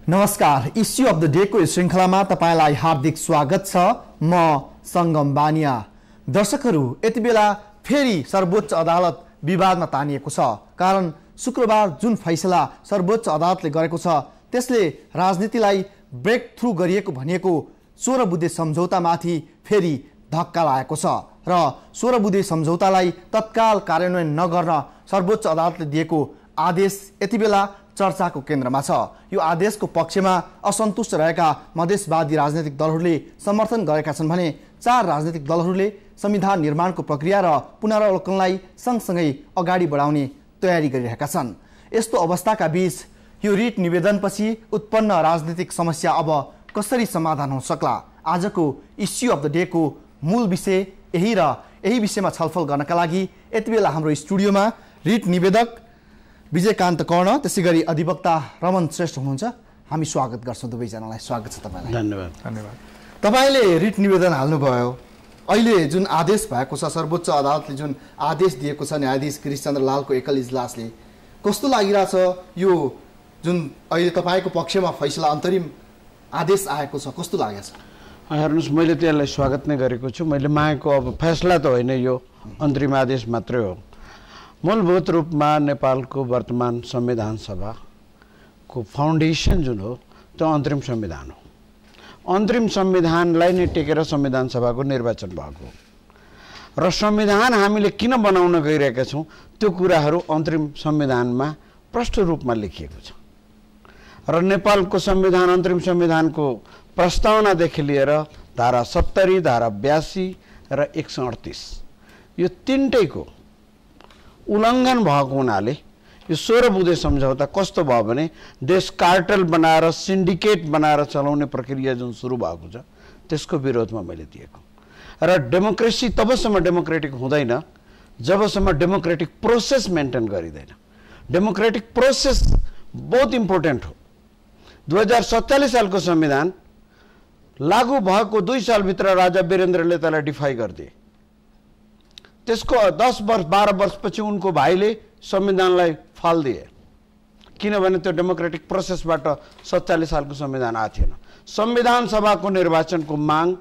नमस्कार, issue of the day को श्रृंखलामा तपाईलाई हार्दिक स्वागत छ। म संगम बानिया। दर्शकहरू, यति बेला फेरि सर्वोच्च अदालत विवादमा तानिएको छ। कारण शुक्रबार जुन फैसला सर्वोच्च अदालतले गरेको छ त्यसले राजनीतिलाई ब्रेक थ्रू गरिएको भनिएको 16 बुँदे सम्झौतामाथि फेरि धक्का लागेको छ र 16 बुँदे सम्झौतालाई तत्काल कार्यान्वयन नगर्न सर्वोच्च अदालतले दिएको आदेश यति बेला चर्चाको केन्द्रमा छ। यो आदेशको पक्षमा असन्तुष्ट रहेका मधेसवादी राजनीतिक दलहरूले समर्थन गरेका छन् भने 4 राजनीतिक दलहरूले संविधान निर्माणको प्रक्रिया र पुनरावलोकनलाई सँगसँगै अगाडि बढाउने तयारी गरिरहेका छन्। यस्तो अवस्थाका बीच यो रिट निवेदनपछि उत्पन्न राजनीतिक समस्या अब कसरी समाधान हुन सक्ला? आजको इश्यू अफ द डे को मूल विषय यही विषयमा छलफल गर्नका लागि यति बेला हाम्रो स्टुडियोमा रिट निवेदक विजयकान्त कर्ण, त्यसैगरी अधिवक्ता रमन श्रेष्ठ हुनुहुन्छ। हामी स्वागत गर्छौँ दुवैजनालाई। स्वागत छ तपाईँलाई। धन्यवाद। तपाईँले रिट निवेदन हाल्नुभयो। अहिले जुन आदेश भएको छ, सर्वोच्च अदालतले जुन आदेश दिएको छ न्यायाधीश गिरिशचन्द्र लालको एकल इजलासले, कस्तो लागिरहेछ? यो जुन अहिले तपाईँको पक्षमा फैसला अन्तरिम आदेश आएको छ, कस्तो लागेको छ? हेर्नुहोस्, मैले त्यसलाई स्वागत नै गरेको छु। मैले मागेको अब फैसला त होइन, यो अन्तरिम आदेश मात्रै हो। मूलभूत रूपमा नेपालको वर्तमान संविधान सभाको फाउन्डेसन जुन हो त्यो अन्तरिम संविधान हो। अन्तरिम संविधानलाई नै टेकेर संविधान सभाको निर्वाचन भएको र संविधान हामीले किन बनाउन गइरहेका छौँ त्यो कुराहरू अन्तरिम संविधानमा प्रष्ट रूपमा लेखिएको छ र नेपालको संविधान अन्तरिम संविधानको प्रस्तावनादेखि लिएर धारा 70, धारा 82 र 138 यो तीनटैको उल्लङ्घन भएको हुनाले यो 16 बुँदे सम्झौता कस्तो भयो भने देश कार्टेल बनाएर सिन्डिकेट बनाएर चलाउने प्रक्रिया जुन सुरु भएको छ त्यसको विरोधमा मैले दिएको। र डेमोक्रेसी तबसम्म डेमोक्रेटिक हुँदैन जबसम्म डेमोक्रेटिक प्रोसेस मेन्टेन गरिँदैन। डेमोक्रेटिक प्रोसेस बहुत इम्पोर्टेन्ट हो। 2047 सालको संविधान लागू भएको 2 सालभित्र राजा वीरेन्द्रले त्यसलाई डिफाई गरिदिए। त्यसको 10 वर्ष 12 वर्षपछि उनको भाइले संविधानलाई फालिदिए, किनभने त्यो डेमोक्रेटिक प्रोसेसबाट 47 सालको संविधान आएको थिएन। संविधान सभाको निर्वाचनको माग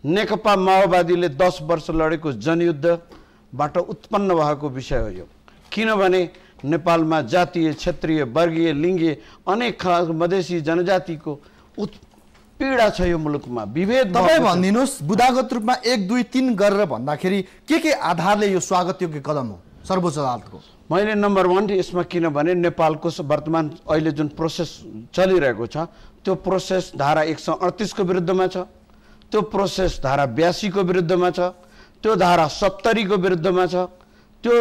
नेकपा माओवादीले 10 वर्ष लडेको जनयुद्धबाट उत्पन्न भएको विषय हो यो। किनभने नेपालमा जातीय, क्षेत्रीय, वर्गीय, लिङ्गीय अनेक मधेसी जनजातिको पीडा छ। यो मुलुकमा विभेद। तपाईँ भनिदिनुहोस्, बुदागत रूपमा 1, 2, 3 गरेर भन्दाखेरि के आधारले यो स्वागत योग्य कदम हो सर्वोच्च अदालतको? मैले नम्बर 1 यसमा, किनभने नेपालको वर्तमान अहिले जुन प्रोसेस चलिरहेको छ त्यो प्रोसेस धारा 138 को विरुद्धमा छ, त्यो प्रोसेस धारा 82 को विरुद्धमा छ, त्यो धारा 70 को विरुद्धमा छ, त्यो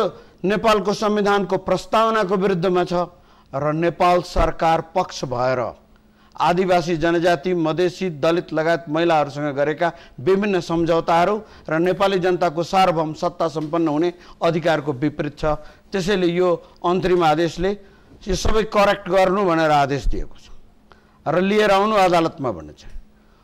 नेपालको संविधानको प्रस्तावनाको विरुद्धमा छ र नेपाल सरकार पक्ष भएर आदिवासी जनजाति, मधेसी, दलित लगायत महिलाहरूसँग गरेका विभिन्न सम्झौताहरू र नेपाली जनताको सार्वभौम सत्ता सम्पन्न हुने अधिकारको विपरीत छ। त्यसैले यो अन्तरिम आदेशले यो सबै करेक्ट गर्नु भनेर आदेश दिएको छ र लिएर आउनु अदालतमा भन्ने छ।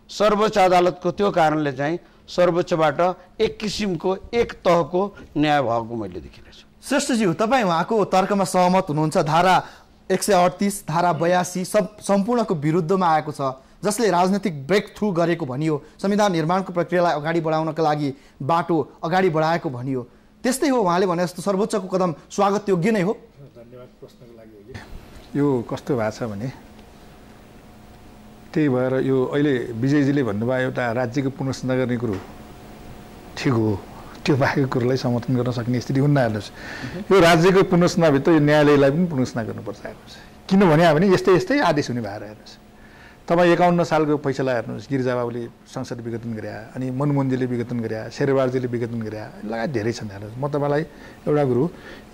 सर्वोच्च अदालतको त्यो कारणले चाहिँ सर्वोच्चबाट एक किसिमको एक तहको न्याय भएको मैले देखिरहेको छु। श्रेष्ठज्यू, तपाईँ उहाँको तर्कमा सहमत हुनुहुन्छ? धारा 138, धारा 82 सम्पूर्णको विरुद्धमा आएको छ, जसले राजनीतिक ब्रेक थ्रू गरेको भनियो, संविधान निर्माणको प्रक्रियालाई अगाडि बढाउनका लागि बाटो अगाडि बढाएको भनियो। त्यस्तै हो उहाँले भने जस्तो सर्वोच्चको कदम स्वागत योग्य नै हो? धन्यवाद प्रश्नको लागि। यो कस्तो भएको छ भने त्यही भएर यो अहिले विजयजीले भन्नुभयो एउटा राज्यको पुनर्संरचना गर्ने कुरो ठिक हो, त्यो बाहेक कुरोलाई समर्थन गर्न सक्ने स्थिति हुन्न। हेर्नुहोस्, यो राज्यको पुनर्संरचनाभित्र यो न्यायालयलाई पनि पुनर्संरचना गर्नुपर्छ। हेर्नुहोस्, किनभने हामी यस्तै आदेश हुने भएर। हेर्नुहोस्, तपाईँ 51 सालको फैसला हेर्नुहोस्, गिरिजाबाबुले संसद विघटन गरे, अनि मनमोहनजीले विघटन गरे, शेरबहादुरजीले विघटन गरे, लगायत धेरै छन्। हेर्नुहोस्, म तपाईँलाई एउटा कुरो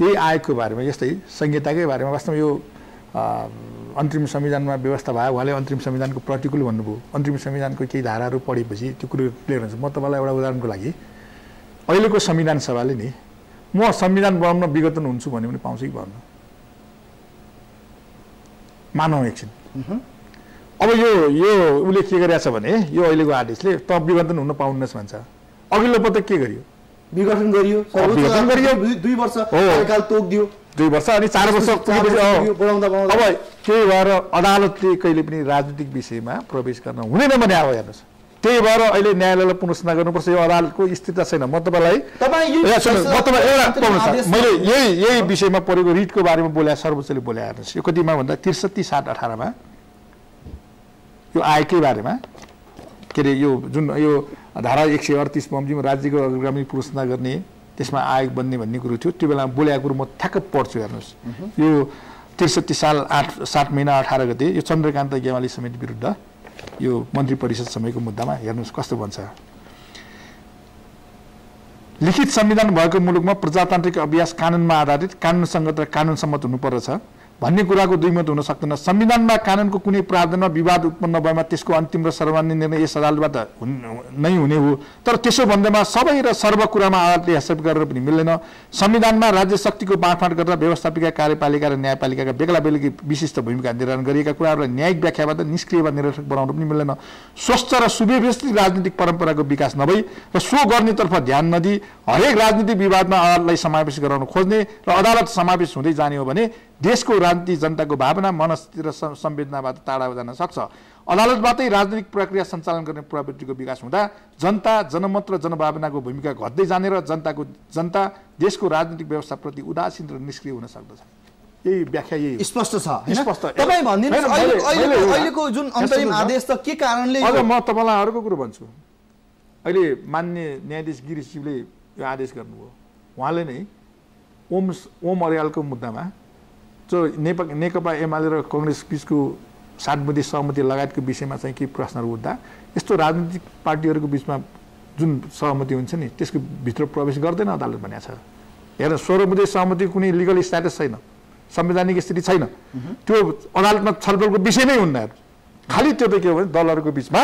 यही आयोगको बारेमा, यस्तै संहिताकै बारेमा, वास्तवमा यो अन्तरिम संविधानमा व्यवस्था भयो। उहाँले अन्तरिम संविधानको प्रतिकूल भन्नुभयो। अन्तरिम संविधानको केही धाराहरू पढेपछि त्यो कुरो क्लियर हुन्छ। म तपाईँलाई एउटा उदाहरणको लागि, अहिलेको संविधान सभाले नि म संविधान बनाउन विघटन हुन्छु भन्यो भने पाउँछ कि पाउँदैन? मानौँ एकछिन। अब यो उसले के गरेछ भने यो अहिलेको आदेशले त विघटन हुन पाउन्नस् भन्छ। अघिल्लो पटक के गरियो? विघटन गरियो, 2 वर्ष कार्यकाल तोकिदियो। 2 वर्ष अनि 4 वर्ष पुगेपछि अब त्यही भएर अदालतले कहिले पनि राजनीतिक विषयमा प्रवेश गर्न हुँदैन भने अब हेर्नुहोस् त्यही भएर अहिले न्यायालयलाई पुनर्स्थापना गर्नुपर्छ यो अदालतको स्थिरता छैन म तपाईँलाई मैले यही विषयमा परेको रिटको बारेमा बोले सर्वोच्चले बोले हेर्नुहोस् यो कतिमा भन्दा 63/7/18 मा यो आएकै बारेमा के अरे यो जुन यो धारा 138 बमोजिम राज्यको अग्रगामी पुनर्स्थापना गर्ने त्यसमा आयोग बन्ने भन्ने कुरो थियो त्यो बेला बोलेको कुरो म ठ्याक्क पढ्छु हेर्नुहोस् यो 63 साल 7 महिना 18 गते यो चन्द्रकान्त गेवाली समिति विरुद्ध यो मन्त्री परिषद समयको मुद्दामा हेर्नुहोस् कस्तो भन्छ लिखित संविधान भएको मुलुकमा प्रजातान्त्रिक अभ्यास कानुनमा आधारित कानुनसङ्गत र कानुन सम्मत हुनुपर्छ भन्ने कुराको दुईमत हुन सक्दैन संविधानमा कानुनको कुनै प्रावधानमा विवाद उत्पन्न भएमा त्यसको अन्तिम र सर्वमान्य निर्णय यस अदालतबाट नै हुने हो तर त्यसो भन्दैमा सबै र सर्व कुरामा अदालतले हस्तक्षेप गरेर पनि मिल्दैन संविधानमा राज्य शक्तिको बाँडफाँड गरेर व्यवस्थापिका कार्यपालिका र न्यायपालिकाका बेग्ला बेग्लै विशिष्ट भूमिका निर्धारण गरिएका कुराहरूलाई न्यायिक व्याख्याबाट निष्क्रिय वा निरर्थक बनाउन पनि मिल्दैन स्वस्थ र सुव्यवस्थित राजनीतिक परम्पराको विकास नभई र सो गर्नेतर्फ ध्यान नदिई हरेक राजनीतिक विवादमा अदालतलाई समावेश गराउन खोज्ने र अदालत समावेश हुँदै जाने हो भने देशको राजनीति जनताको भावना मनस्थिति र संवेदनाबाट टाढा जान सक्छ अदालतबाटै राजनीतिक प्रक्रिया सञ्चालन गर्ने प्रवृत्तिको विकास हुँदा जनता जनमत र जनभावनाको भूमिका घट्दै जाने र जनता देशको राजनीतिक व्यवस्थाप्रति उदासीन र निष्क्रिय हुन सक्दछ यही व्याख्या यही स्पष्ट छ स्पष्ट तपाईँ भनिदिनुहोस् अहिलेको जुन अन्तरिम आदेश त के कारणले अब म तपाईँलाई अर्को कुरो भन्छु अहिले मान्य न्यायाधीश गिरिशजीले यो आदेश गर्नुभयो उहाँले नै ओम अर्यालको मुद्दामा जो नेकपा एमाले र कांग्रेस बीचको 7 बुँदे सहमति लगायतको विषयमा चाहिँ के प्रश्नहरू उठ्दा यस्तो राजनीतिक पार्टीहरूको बीचमा जुन सहमति हुन्छ नि त्यसको भित्र प्रवेश गर्दैन अदालत भनेको छ हेर 16 बुँदे सहमति कुनै लिगल स्ट्याटस छैन संवैधानिक स्थिति छैन त्यो अदालतमा छलफलको विषय नै हुन्न खालि त्यो त के हो भने दलहरूको बीचमा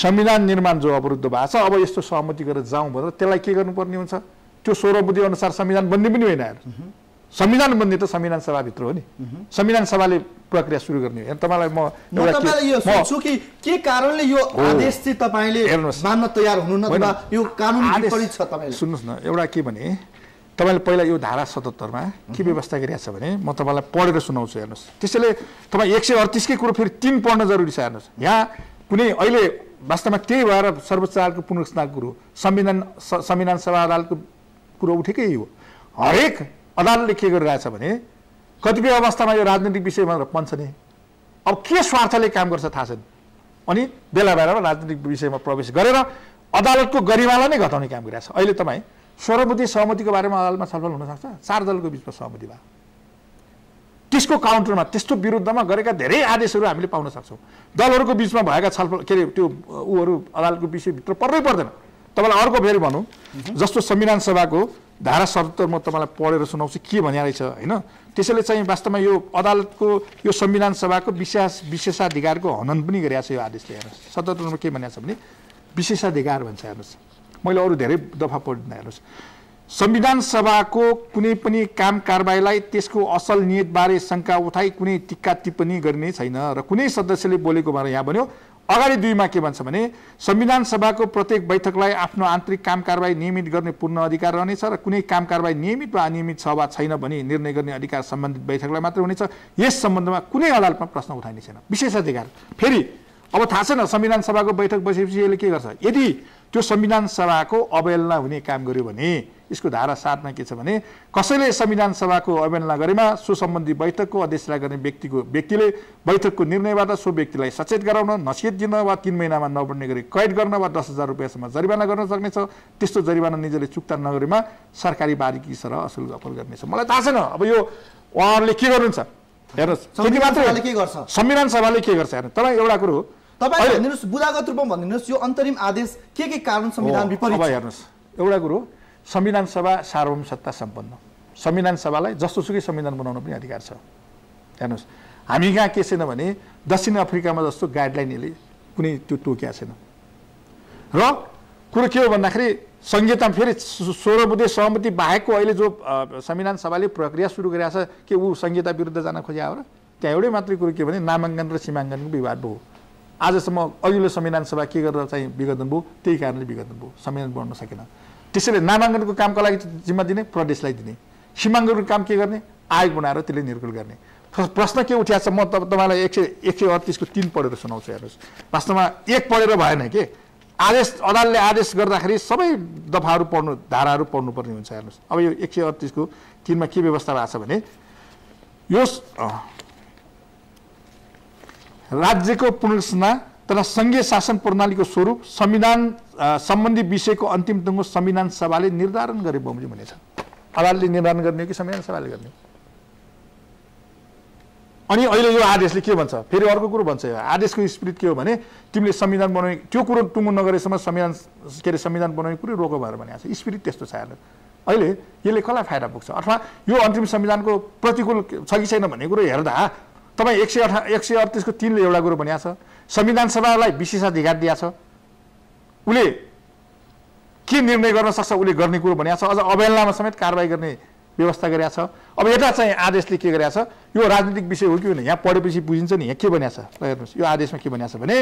संविधान निर्माण जो अवरुद्ध भएको छ अब यस्तो सहमति गरेर जाउँ भनेर त्यसलाई के गर्नुपर्ने हुन्छ त्यो 16 बुँदे अनुसार संविधान बन्ने पनि होइन संविधान बन्ने त संविधान सभाभित्र हो नि संविधान सभाले प्रक्रिया सुरु गर्ने हो तपाईँलाई म तपाईलाई यो सोच्छु कि के कारणले यो आदेश चाहिँ तपाईले मान्न तयार हुनुहुन्न अथवा यो कानुन विपरीत छ तपाईले सुन्नुस् न एउटा के भने तपाईले पहिला यो धारा 77 मा के व्यवस्था गरिएको छ भने म तपाईलाई पढेर सुनाउँछु हेर्नुस् त्यसैले तपाई 138 कै कुरो फेरि 3 पढ्न जरुरी छ हेर्नुस् यहाँ कुनै अहिले वास्तवमा त्यही भएर सर्वोच्च अदालतको पुनर्स्थापनाको कुरो संविधान सभा अदालतको कुरो उठेकै हो हरेक अदालतले के गरिरहेछ भने कतिपय अवस्थामा यो राजनीतिक विषयमा पन्छने अब के स्वार्थले काम गर्छ थाहा छैन अनि बेला बेलामा राजनीतिक विषयमा प्रवेश गरेर अदालतको गरिमालाई नै घटाउने काम गरिरहेछ अहिले तपाईँ 16 बुँदे सहमतिको बारेमा अदालतमा छलफल हुन सक्छ 4 दलको बीचमा सहमति भयो त्यसको काउन्टरमा त्यस्तो विरुद्धमा गरेका धेरै आदेशहरू हामीले पाउन सक्छौँ दलहरूको बीचमा भएका छलफल के अरे त्यो उहरू अदालतको विषयभित्र पर्दै पर्दैन तपाईँलाई अर्को फेरि भनौँ जस्तो संविधान सभाको धारा 77 म तपाईँलाई पढेर सुनाउँछु के भनिया रहेछ होइन त्यसैले चाहिँ वास्तवमा यो अदालतको यो संविधान सभाको विशेषाधिकारको हनन पनि गरिरहेको छ यो आदेशले हेर्नुहोस् 77 मा के भनिएको छ भने विशेषाधिकार भन्छ हेर्नुहोस् मैले अरू धेरै दफा पढ्दिनँ हेर्नुहोस् संविधान सभाको कुनै पनि काम कारबाहीलाई त्यसको असल नियतबारे शङ्का उठाई कुनै टिक्का टिप्पणी गर्ने छैन र कुनै सदस्यले बोलेको भएर यहाँ भन्यो अगाडि 2 मा के भन्छ भने संविधान सभाको प्रत्येक बैठकलाई आफ्नो आन्तरिक काम कारबाही नियमित गर्ने पूर्ण अधिकार रहनेछ र कुनै काम कारबाही नियमित वा अनियमित छ वा छैन भनी निर्णय गर्ने अधिकार सम्बन्धित बैठकलाई मात्र हुनेछ यस सम्बन्धमा कुनै अदालतमा प्रश्न उठाइने छैन विशेषाधिकार फेरि अब थाहा छैन संविधान सभाको बैठक बसेपछि यसले के गर्छ यदि त्यो संविधान सभाको अवहेलना हुने काम गर्यो भने यसको धारा 7 मा के छ भने कसैले संविधान सभाको अवहेलना गरेमा सो सम्बन्धी बैठकको अध्यक्षता गर्ने व्यक्तिले बैठकको निर्णयबाट सो व्यक्तिलाई सचेत गराउन नसिहत दिन वा 3 महिनामा नबढ्ने गरी कैद गर्न वा 10,000 रुपैयाँसम्म जरिवाना गर्न सक्नेछ त्यस्तो जरिवाना निजले चुक्ता नगरेमा सरकारी बारीकी सरह असुल गर्नेछ मलाई थाहा छैन अब यो उहाँहरूले के गर्नुहुन्छ हेर्नुहोस् संविधान सभाले के गर्छ संविधान सभाले के गर्छ हेर्नु तपाईँ एउटा कुरो तपाईँ भनिदिनुहोस् बुदागत रूपमा भनिदिनुहोस् यो अन्तरिम आदेश के कारण संविधान विपरीत अब हेर्नुहोस् एउटा कुरो संविधान सभा सार्वभौम सत्ता सम्पन्न संविधान सभालाई जस्तोसुकै संविधान बनाउन पनि अधिकार छ हेर्नुहोस् हामी कहाँ के छैन भने दक्षिण अफ्रिकामा जस्तो गाइडलाइनले कुनै त्यो तोकिया छैन र कुरो के हो भन्दाखेरि संहिता फेरि 16 बुँदे सहमति बाहेकको अहिले जो संविधान सभाले प्रक्रिया सुरु गरिरहेछ के ऊ संहिता विरुद्ध जान खोज्या हो र त्यहाँ एउटै मात्रै कुरो के भने नामाङ्कन र सीमाङ्कनको विवाद भयो आजसम्म अघिल्लो संविधान सभा के गरेर चाहिँ विघटन भयो त्यही कारणले विघटन भयो संविधान बनाउन सकेन त्यसैले नामाङ्कनको कामको लागि जिम्मा दिने प्रदेशलाई दिने सीमाङ्कनको काम के गर्ने आयोग बनाएर त्यसले निर्कुल गर्ने। प्रश्न के उठिएको छ, म तपाईँलाई 138 को 3 पढेर सुनाउँछु हेर्नुहोस्। वास्तवमा 1 पढेर भएन के, आदेश अदालतले आदेश गर्दाखेरि सबै दफाहरू पढ्नु, धाराहरू पढ्नुपर्ने हुन्छ। हेर्नुहोस् अब यो 138 को 3 मा के व्यवस्था भएको छ भने, यो राज्यको पुनर्रचना तथा सङ्घीय शासन प्रणालीको स्वरूप संविधान सम्बन्धी विषयको अन्तिम टुङ्गो संविधान सभाले निर्धारण गरे बमोजिम हुनेछ। अदालतले निर्धारण गर्ने कि संविधान सभाले गर्ने? अनि अहिले यो आदेशले के भन्छ, फेरि अर्को कुरो भन्छ। यो आदेशको स्पिरिट के हो भने, तिमीले संविधान बनाउने त्यो कुरो टुङ्गो नगरेसम्म संविधान बनाउने कुरो रोक भनेर भनेको छ। स्पिरिट त्यस्तो छ। हेर्नु अहिले यसले कसलाई फाइदा पुग्छ, अथवा यो अन्तिम संविधानको प्रतिकूल छ कि छैन भन्ने कुरो हेर्दा तपाईँ 138 को 3 ले एउटा कुरो भनेको छ, संविधान सभालाई विशेषाधिकार दिएको छ, उसले के निर्णय गर्न सक्छ उसले गर्ने कुरो भनेको छ। अझ अवहेलनामा समेत कारबाही गर्ने व्यवस्था गरेको छ। अब यता चाहिँ आदेशले के गरेको छ, यो राजनीतिक विषय हो कि होइन, यहाँ पढेपछि बुझिन्छ नि। यहाँ के भनेको छ हेर्नुहोस्, यो आदेशमा के भनेको छ भने,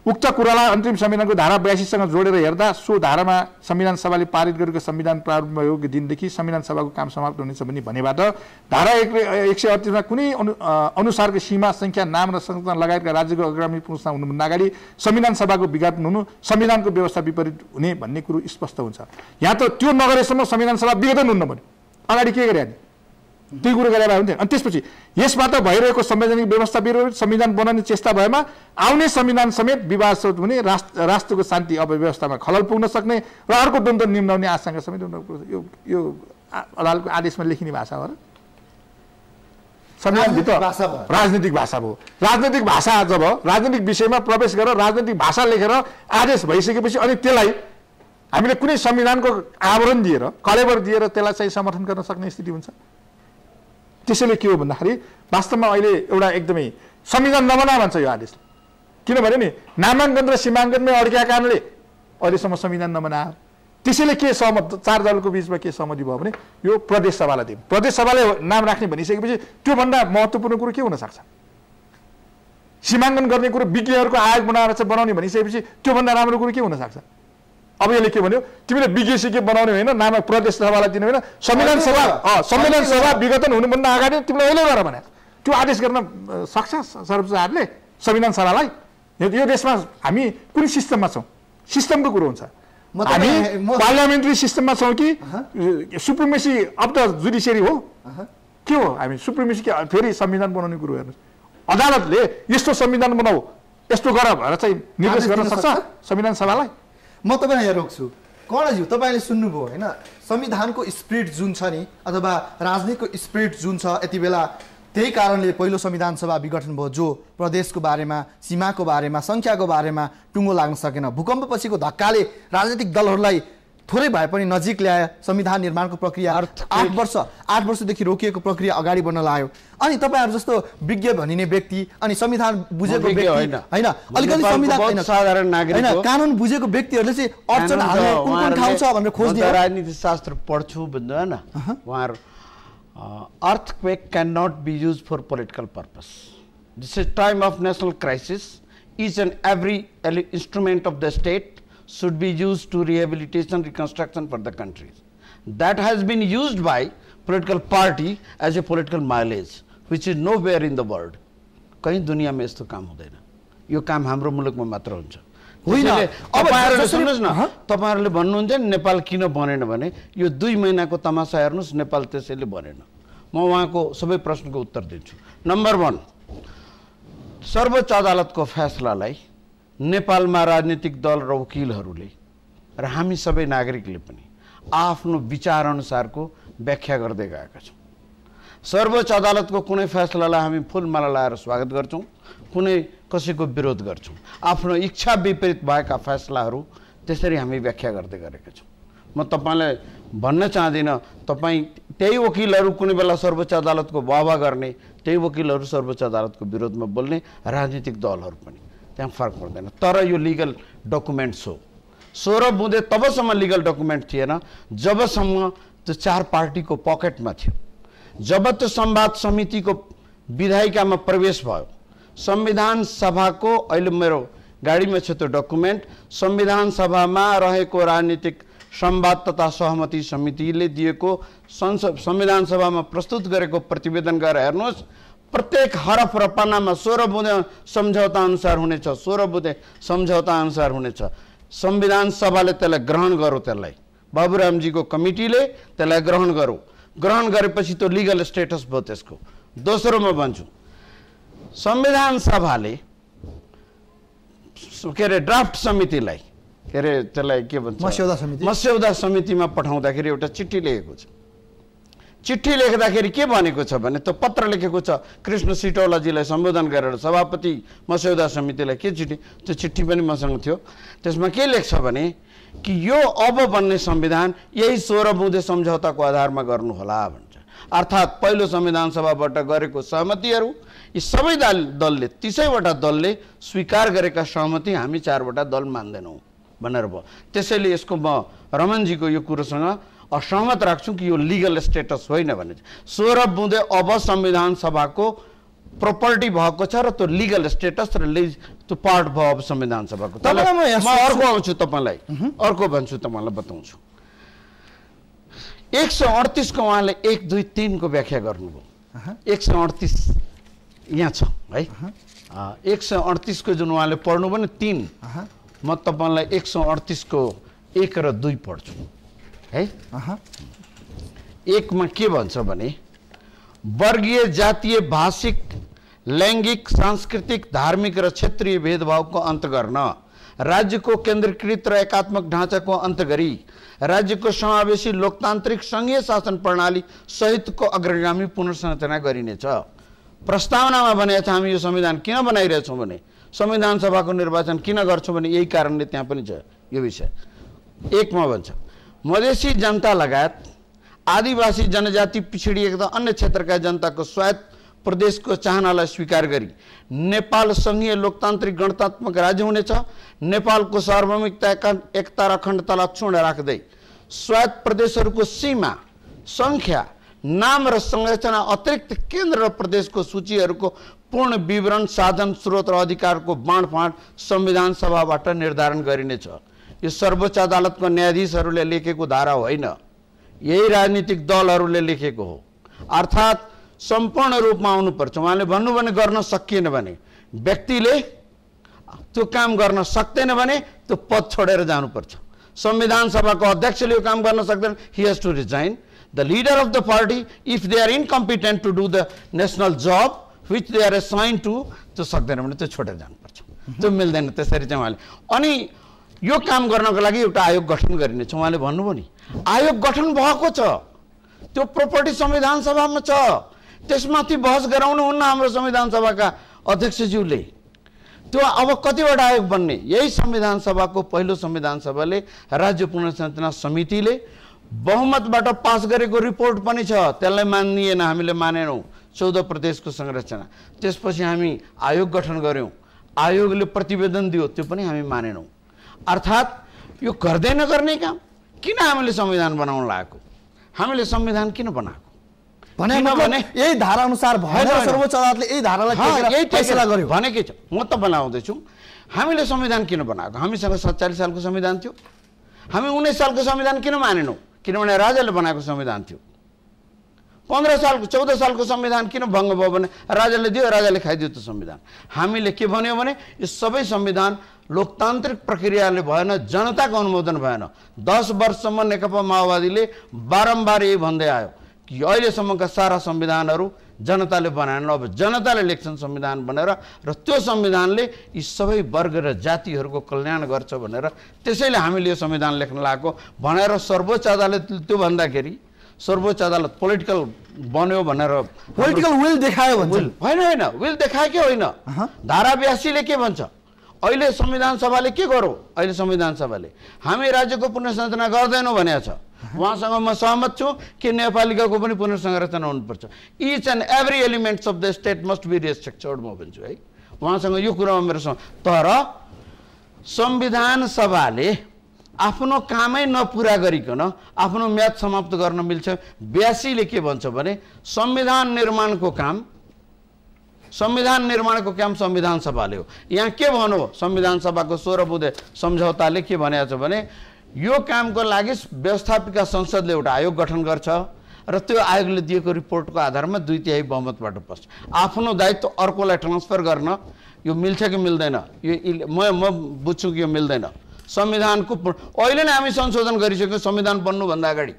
उक्त कुरालाई अन्तिम संविधानको धारा 82 सँग जोडेर हेर्दा सो धारामा संविधान सभाले पारित गरेको संविधान प्रारम्भ भएको दिनदेखि संविधान सभाको काम समाप्त हुनेछ भन्ने भनेबाट धारा 138 मा कुनै अनुसारको सीमा संख्या नाम र संरचना लगायतका राज्यको अग्रगामी पुनर्रचना हुनुभन्दा अगाडि संविधान सभाको विघटन हुनु संविधानको व्यवस्था विपरीत हुने भन्ने कुरो स्पष्ट हुन्छ। यहाँ त त्यो नगरेसम्म संविधान सभा विघटन हुन्न भने अगाडि के गरे त्यो कुरो गरेर हुन्थ्यो। अनि त्यसपछि यसबाट भइरहेको संवैधानिक व्यवस्था विरोध संविधान बनाउने चेष्टा भएमा आउने संविधान समेत विवादस्पद हुने, राष्ट्रको शान्ति अव्यवस्थामा खलल पुग्न सक्ने र अर्को द्वन्द्व निम्नाउने आशंका समेत यो अदालतको आदेशमा लेखिने भाषा हो र संविधानभित्र राजनीतिक भाषा भयो। राजनीतिक भाषा जब राजनीतिक विषयमा प्रवेश गरेर राजनीतिक भाषा लेखेर आदेश भइसकेपछि अनि त्यसलाई हामीले कुनै संविधानको आवरण दिएर कलेबर दिएर त्यसलाई चाहिँ समर्थन गर्न सक्ने स्थिति हुन्छ। त्यसैले के हो भन्दाखेरि वास्तवमा अहिले एउटा एकदमै संविधान नबना भन्छ यो आदेशले। किनभने नि नामाङ्कन र सीमाङ्कनमै अड्किएको कारणले अहिलेसम्म संविधान नबनायो। त्यसैले के सहमत 4 दलको बिचमा के सहमति भयो भने यो प्रदेश सभालाई दियो। प्रदेश सभाले नाम राख्ने भनिसकेपछि त्योभन्दा महत्त्वपूर्ण कुरो के हुन सक्छ? सीमाङ्कन गर्ने कुरो विज्ञहरूको आयोग बनाएर चाहिँ बनाउने भनिसकेपछि त्योभन्दा राम्रो कुरो के हुन सक्छ? अब यसले के भन्यो, तिमीले विज्ञ बनाउने होइन, नाम प्रदेश सभालाई दिने होइन, संविधान सभा विघटन हुनुभन्दा अगाडि तिमीले अहिले गर भने त्यो आदेश गर्न सक्छ सर्वोच्च अदालतले संविधान सभालाई? यो देशमा हामी कुन सिस्टममा छौँ? सिस्टमको कुरो हुन्छ। हामी पार्लियामेन्ट्री सिस्टममा छौँ कि सुप्रिमेसी अफ द जुडिसियरी हो? के हो हामी सुप्रिमेसी? फेरि संविधान बनाउने कुरो हेर्नुहोस्, अदालतले यस्तो संविधान बनाऊ यस्तो गर भनेर चाहिँ निर्देश गर्न सक्छ संविधान सभालाई? म तपाईँलाई यहाँ रोक्छु। कर्णज्यू, तपाईँले सुन्नुभयो होइन, संविधानको स्पिरिट जुन छ नि अथवा राजनीतिको स्पिरिट जुन छ यति बेला, त्यही कारणले पहिलो संविधान सभा विघटन भयो जो प्रदेशको बारेमा, सीमाको बारेमा, सङ्ख्याको बारेमा टुङ्गो लाग्न सकेन। भूकम्पपछिको धक्काले राजनीतिक दलहरूलाई थोरै भए पनि नजिक ल्याए। संविधान निर्माणको प्रक्रिया 8 वर्षदेखि रोकिएको प्रक्रिया अगाडि बढ्न लाग्यो। अनि तपाईँहरू जस्तो विज्ञ भनिने व्यक्ति अनि संविधान बुझेको व्यक्ति होइन, अलिकति संविधान होइन, साधारण नागरिक होइन, कानुन बुझेको व्यक्तिहरूले चाहिँ अडचन हाल्ने कुन ठाउँ छ भनेर खोज्ने। राजनीति शास्त्र पढ्छु भन्दैन उहाँहरू, earthquake cannot be used for political purpose. This is time of national crisis. Each and every instrument of the state should be used to rehabilitation, reconstruction for the country. That has been used by political party as a political mileage, which is nowhere in the world. कहीं दुनिया में यस्तो काम हुँदैन, यो काम हाम्रो मुलुकमा मात्र हुन्छ। होइन अब सुन्नुस् न, तपाईहरुले भन्नुहुन्छ नेपाल किन बनेन भने यो 2 महिनाको तमासा हेर्नुस्, नेपाल त्यसैले बनेन। म उहाँको सबै प्रश्नको उत्तर दिन्छु। नम्बर 1, सर्वोच्च अदालतको फैसलालाई नेपालमा राजनीतिक दल र वकिलहरूले र हामी सबै नागरिकले पनि आफ्नो विचार अनुसारको व्याख्या गर्दै गएका छौं। सर्वोच्च अदालतको कुनै फैसलालाई हामी फूलमाला लाएर स्वागत गर्छौं, कुनै कसैको विरोध गर्छौं। आफ्नो इच्छा विपरीत भएका फैसलाहरू त्यसरी हामी व्याख्या गर्दै गरेका छौं। म तपाईलाई भन्न चाहदिन, तपाई त्यही वकिलहरू कुनै बेला सर्वोच्च अदालतको वाहवाह गर्ने, त्यही वकिलहरू सर्वोच्च अदालतको विरोधमा बोल्ने, राजनीतिक दलहरू पनि, त्यहाँ फरक पर्दैन। तर यो लिगल डकुमेन्ट्स हो। 16 बुँदे तबसम्म लिगल डकुमेन्ट थिएन जबसम्म त्यो 4 पार्टीको पकेटमा थियो। जब त्यो संवाद समितिको विधायिकामा प्रवेश भयो, संविधान सभाको, अहिले मेरो गाडीमा छ त्यो डकुमेन्ट, संविधान सभामा रहेको राजनीतिक संवाद तथा सहमति समितिले दिएको संविधान सभामा प्रस्तुत गरेको प्रतिवेदन गरेर हेर्नुहोस्। प्रत्येक हरफ र पानामा 16 बुँदे सम्झौता अनुसार हुनेछ, 16 बुँदे सम्झौता अनुसार हुनेछ। संविधान सभाले त्यसलाई ग्रहण गरौँ, त्यसलाई बाबुरामजीको कमिटीले त्यसलाई ग्रहण गरौँ। ग्रहण गरेपछि त्यो लिगल स्टेटस भयो त्यसको। दोस्रो म भन्छु, संविधान सभाले के अरे ड्राफ्ट समितिलाई के अरे त्यसलाई के भन्छ मस्यौदा समितिमा पठाउँदाखेरि एउटा चिठी लेखेको छ। चिठी लेख्दाखेरि के भनेको छ भने त्यो पत्र लेखेको छ कृष्ण सिटौलाजीलाई सम्बोधन गरेर सभापति मस्यौदा समितिलाई। के चिठी? त्यो चिठी पनि मसँग थियो। त्यसमा के लेख्छ भने कि यो अब बन्ने संविधान यही 16 बुँदे सम्झौताको आधारमा गर्नुहोला भन्छ। अर्थात् पहिलो संविधान सभाबाट गरेको सहमतिहरू यी सबै दलले 30वटा दलले स्वीकार गरेका सहमति हामी 4वटा दल मान्दैनौँ भनेर भयो। त्यसैले यसको म रमनजीको यो कुरोसँग असहमत राख्छु कि यो लिगल स्टेटस होइन भने। 16 बुँदे अब संविधान सभाको प्रपर्टी भएको छ र त्यो लिगल स्टेटस र त्यो पार्ट भयो अब संविधान सभाको। म अर्को आउँछु तपाईँलाई, अर्को भन्छु तपाईँलाई बताउँछु। 138 को उहाँले 1, 2, 3 को व्याख्या गर्नुभयो। 138 यहाँ छ है। 138 को जुन उहाँले पढ्नुभयो नि 3, म तपाईँलाई 138 को 1 र 2 पढ्छु है। 1 मा के भन्छ भने वर्गीय, जातीय, भाषिक, लैंगिक, सांस्कृतिक, धार्मिक र क्षेत्रीय भेदभावको अन्त गर्न, राज्यको केन्द्रीकृत र एकात्मक ढाँचाको अन्त गरी राज्यको समावेशी लोकतान्त्रिक संघीय शासन प्रणाली सहितको अग्रगामी पुनर्संरचना गरिनेछ। प्रस्तावनामा भनेको छ हामी यो संविधान किन बनाइरहेछौँ भने संविधान सभाको निर्वाचन किन गर्छौँ भने यही कारणले त्यहाँ पनि छ यो विषय। 1 मा भन्छ मधेसी जनता लगायत आदिवासी जनजाति पिछडिएका तथा अन्य क्षेत्रका जनताको स्वायत्त प्रदेशको चाहनालाई स्वीकार गरी नेपाल संघीय लोकतान्त्रिक गणतन्त्रात्मक राज्य हुनेछ। नेपालको सार्वभौमिकता, एकता र अखण्डतालाई अक्षुण्ण राख्दै स्वायत्त प्रदेशहरूको सीमा, संख्या, नाम र संरचना अतिरिक्त केन्द्र र प्रदेशको सूचीहरूको पूर्ण विवरण, साधन, स्रोत र अधिकारको बाँडफाँड संविधान सभाबाट निर्धारण गरिनेछ। यो सर्वोच्च अदालतको न्यायाधीशहरूले लेखेको धारा होइन, यही राजनीतिक दलहरूले लेखेको हो। अर्थात् सम्पूर्ण रूपमा आउनुपर्छ। उहाँले भन्नु भने गर्न सकिएन भने, व्यक्तिले त्यो काम गर्न सक्दैन भने त्यो पद छोडेर जानुपर्छ। संविधान सभाको अध्यक्षले यो काम गर्न सक्दैन, he has to resign. The leader of the party, if they are incompetent to do the national job which they are assigned to, त्यो सक्दैन भने त्यो छोडेर जानुपर्छ। त्यो मिल्दैन। त्यसरी चाहिँ उहाँले अनि यो काम गर्नको लागि एउटा आयोग गठन गरिनेछ उहाँले भन्नुभयो नि। आयोग गठन भएको छ, त्यो प्रपर्टी संविधान सभामा छ, त्यसमाथि बहस गराउनुहुन्न हाम्रो संविधान सभाका अध्यक्षज्यूले। त्यो अब कतिवटा आयोग बन्ने? यही संविधान सभाको पहिलो संविधान सभाले राज्य पुनर्संरचना समितिले बहुमतबाट पास गरेको रिपोर्ट पनि छ, त्यसलाई मानिएन, हामीले मानेनौँ 14 प्रदेशको संरचना। त्यसपछि हामी आयोग गठन गर्यौँ, आयोगले प्रतिवेदन दियो, त्यो पनि हामी मानेनौँ। अर्थात् यो गर्दै नगर्ने काम किन हामीले संविधान बनाउन लागेको? हामीले संविधान किन बनाएको भने यही धारा अनुसार भएन, सर्वोच्च अदालतले यही धारालाई फैसला गर्यो भनेकै छ। म त बनाउँदैछु हामीले संविधान किन बनाएको? हामीसँग 47 सालको संविधान थियो, हामी 19 सालको संविधान किन मानेनौँ? किनभने राजाले बनाएको संविधान थियो। 15 सालको 14 सालको संविधान किन भङ्ग भयो भने राजाले दियो, राजाले खाइदियो त्यो संविधान। हामीले के भन्यो भने यो सबै संविधान लोकतान्त्रिक प्रक्रियाले भएन, जनताको अनुमोदन भएन। 10 वर्षसम्म नेकपा माओवादीले बारम्बार यही भन्दै आयो कि अहिलेसम्मका सारा संविधानहरू जनताले बनाएन, अब जनताले लेख्छन् संविधान भनेर, र त्यो संविधानले यी सबै वर्ग र जातिहरूको कल्याण गर्छ भनेर, त्यसैले हामीले यो संविधान लेख्न लागेको भनेर सर्वोच्च अदालतले त्यो भन्दाखेरि सर्वोच्च अदालत पोलिटिकल बन्यो भनेर पोलिटिकल विल देखायो भन्छ। होइन होइन, विल देखाएकै होइन। धारा 82 ले के भन्छ? अहिले संविधान सभाले के गरौँ? अहिले संविधान सभाले हामी राज्यको पुनर्संरचना गर्दैनौँ भनेको छ। उहाँसँग म सहमत छु कि नेपालीको पनि पुनर्संरचना हुनुपर्छ। Each and every elements of the state must be restructured म भन्छु है। उहाँसँग यो कुरामा मेरो तर संविधान सभाले आफ्नो कामै नपुरा गरिकन आफ्नो म्याद समाप्त गर्न मिल्छ। 82 ले के भन्छ भने संविधान निर्माणको काम संविधान सभाले हो। यहाँ के भन्नु? संविधान सभाको 16 बुँदे सम्झौताले के भनेको छ भने यो कामको लागि व्यवस्थापिका संसदले एउटा आयोग गठन गर्छ र त्यो आयोगले दिएको रिपोर्टको आधारमा 2/3 बहुमतबाट बस्छ। आफ्नो दायित्व अर्कोलाई ट्रान्सफर गर्न यो मिल्छ कि मिल्दैन, यो म बुझ्छु कि यो मिल्दैन। संविधानको अहिले नै हामी संशोधन गरिसक्यो संविधान बन्नुभन्दा अगाडि।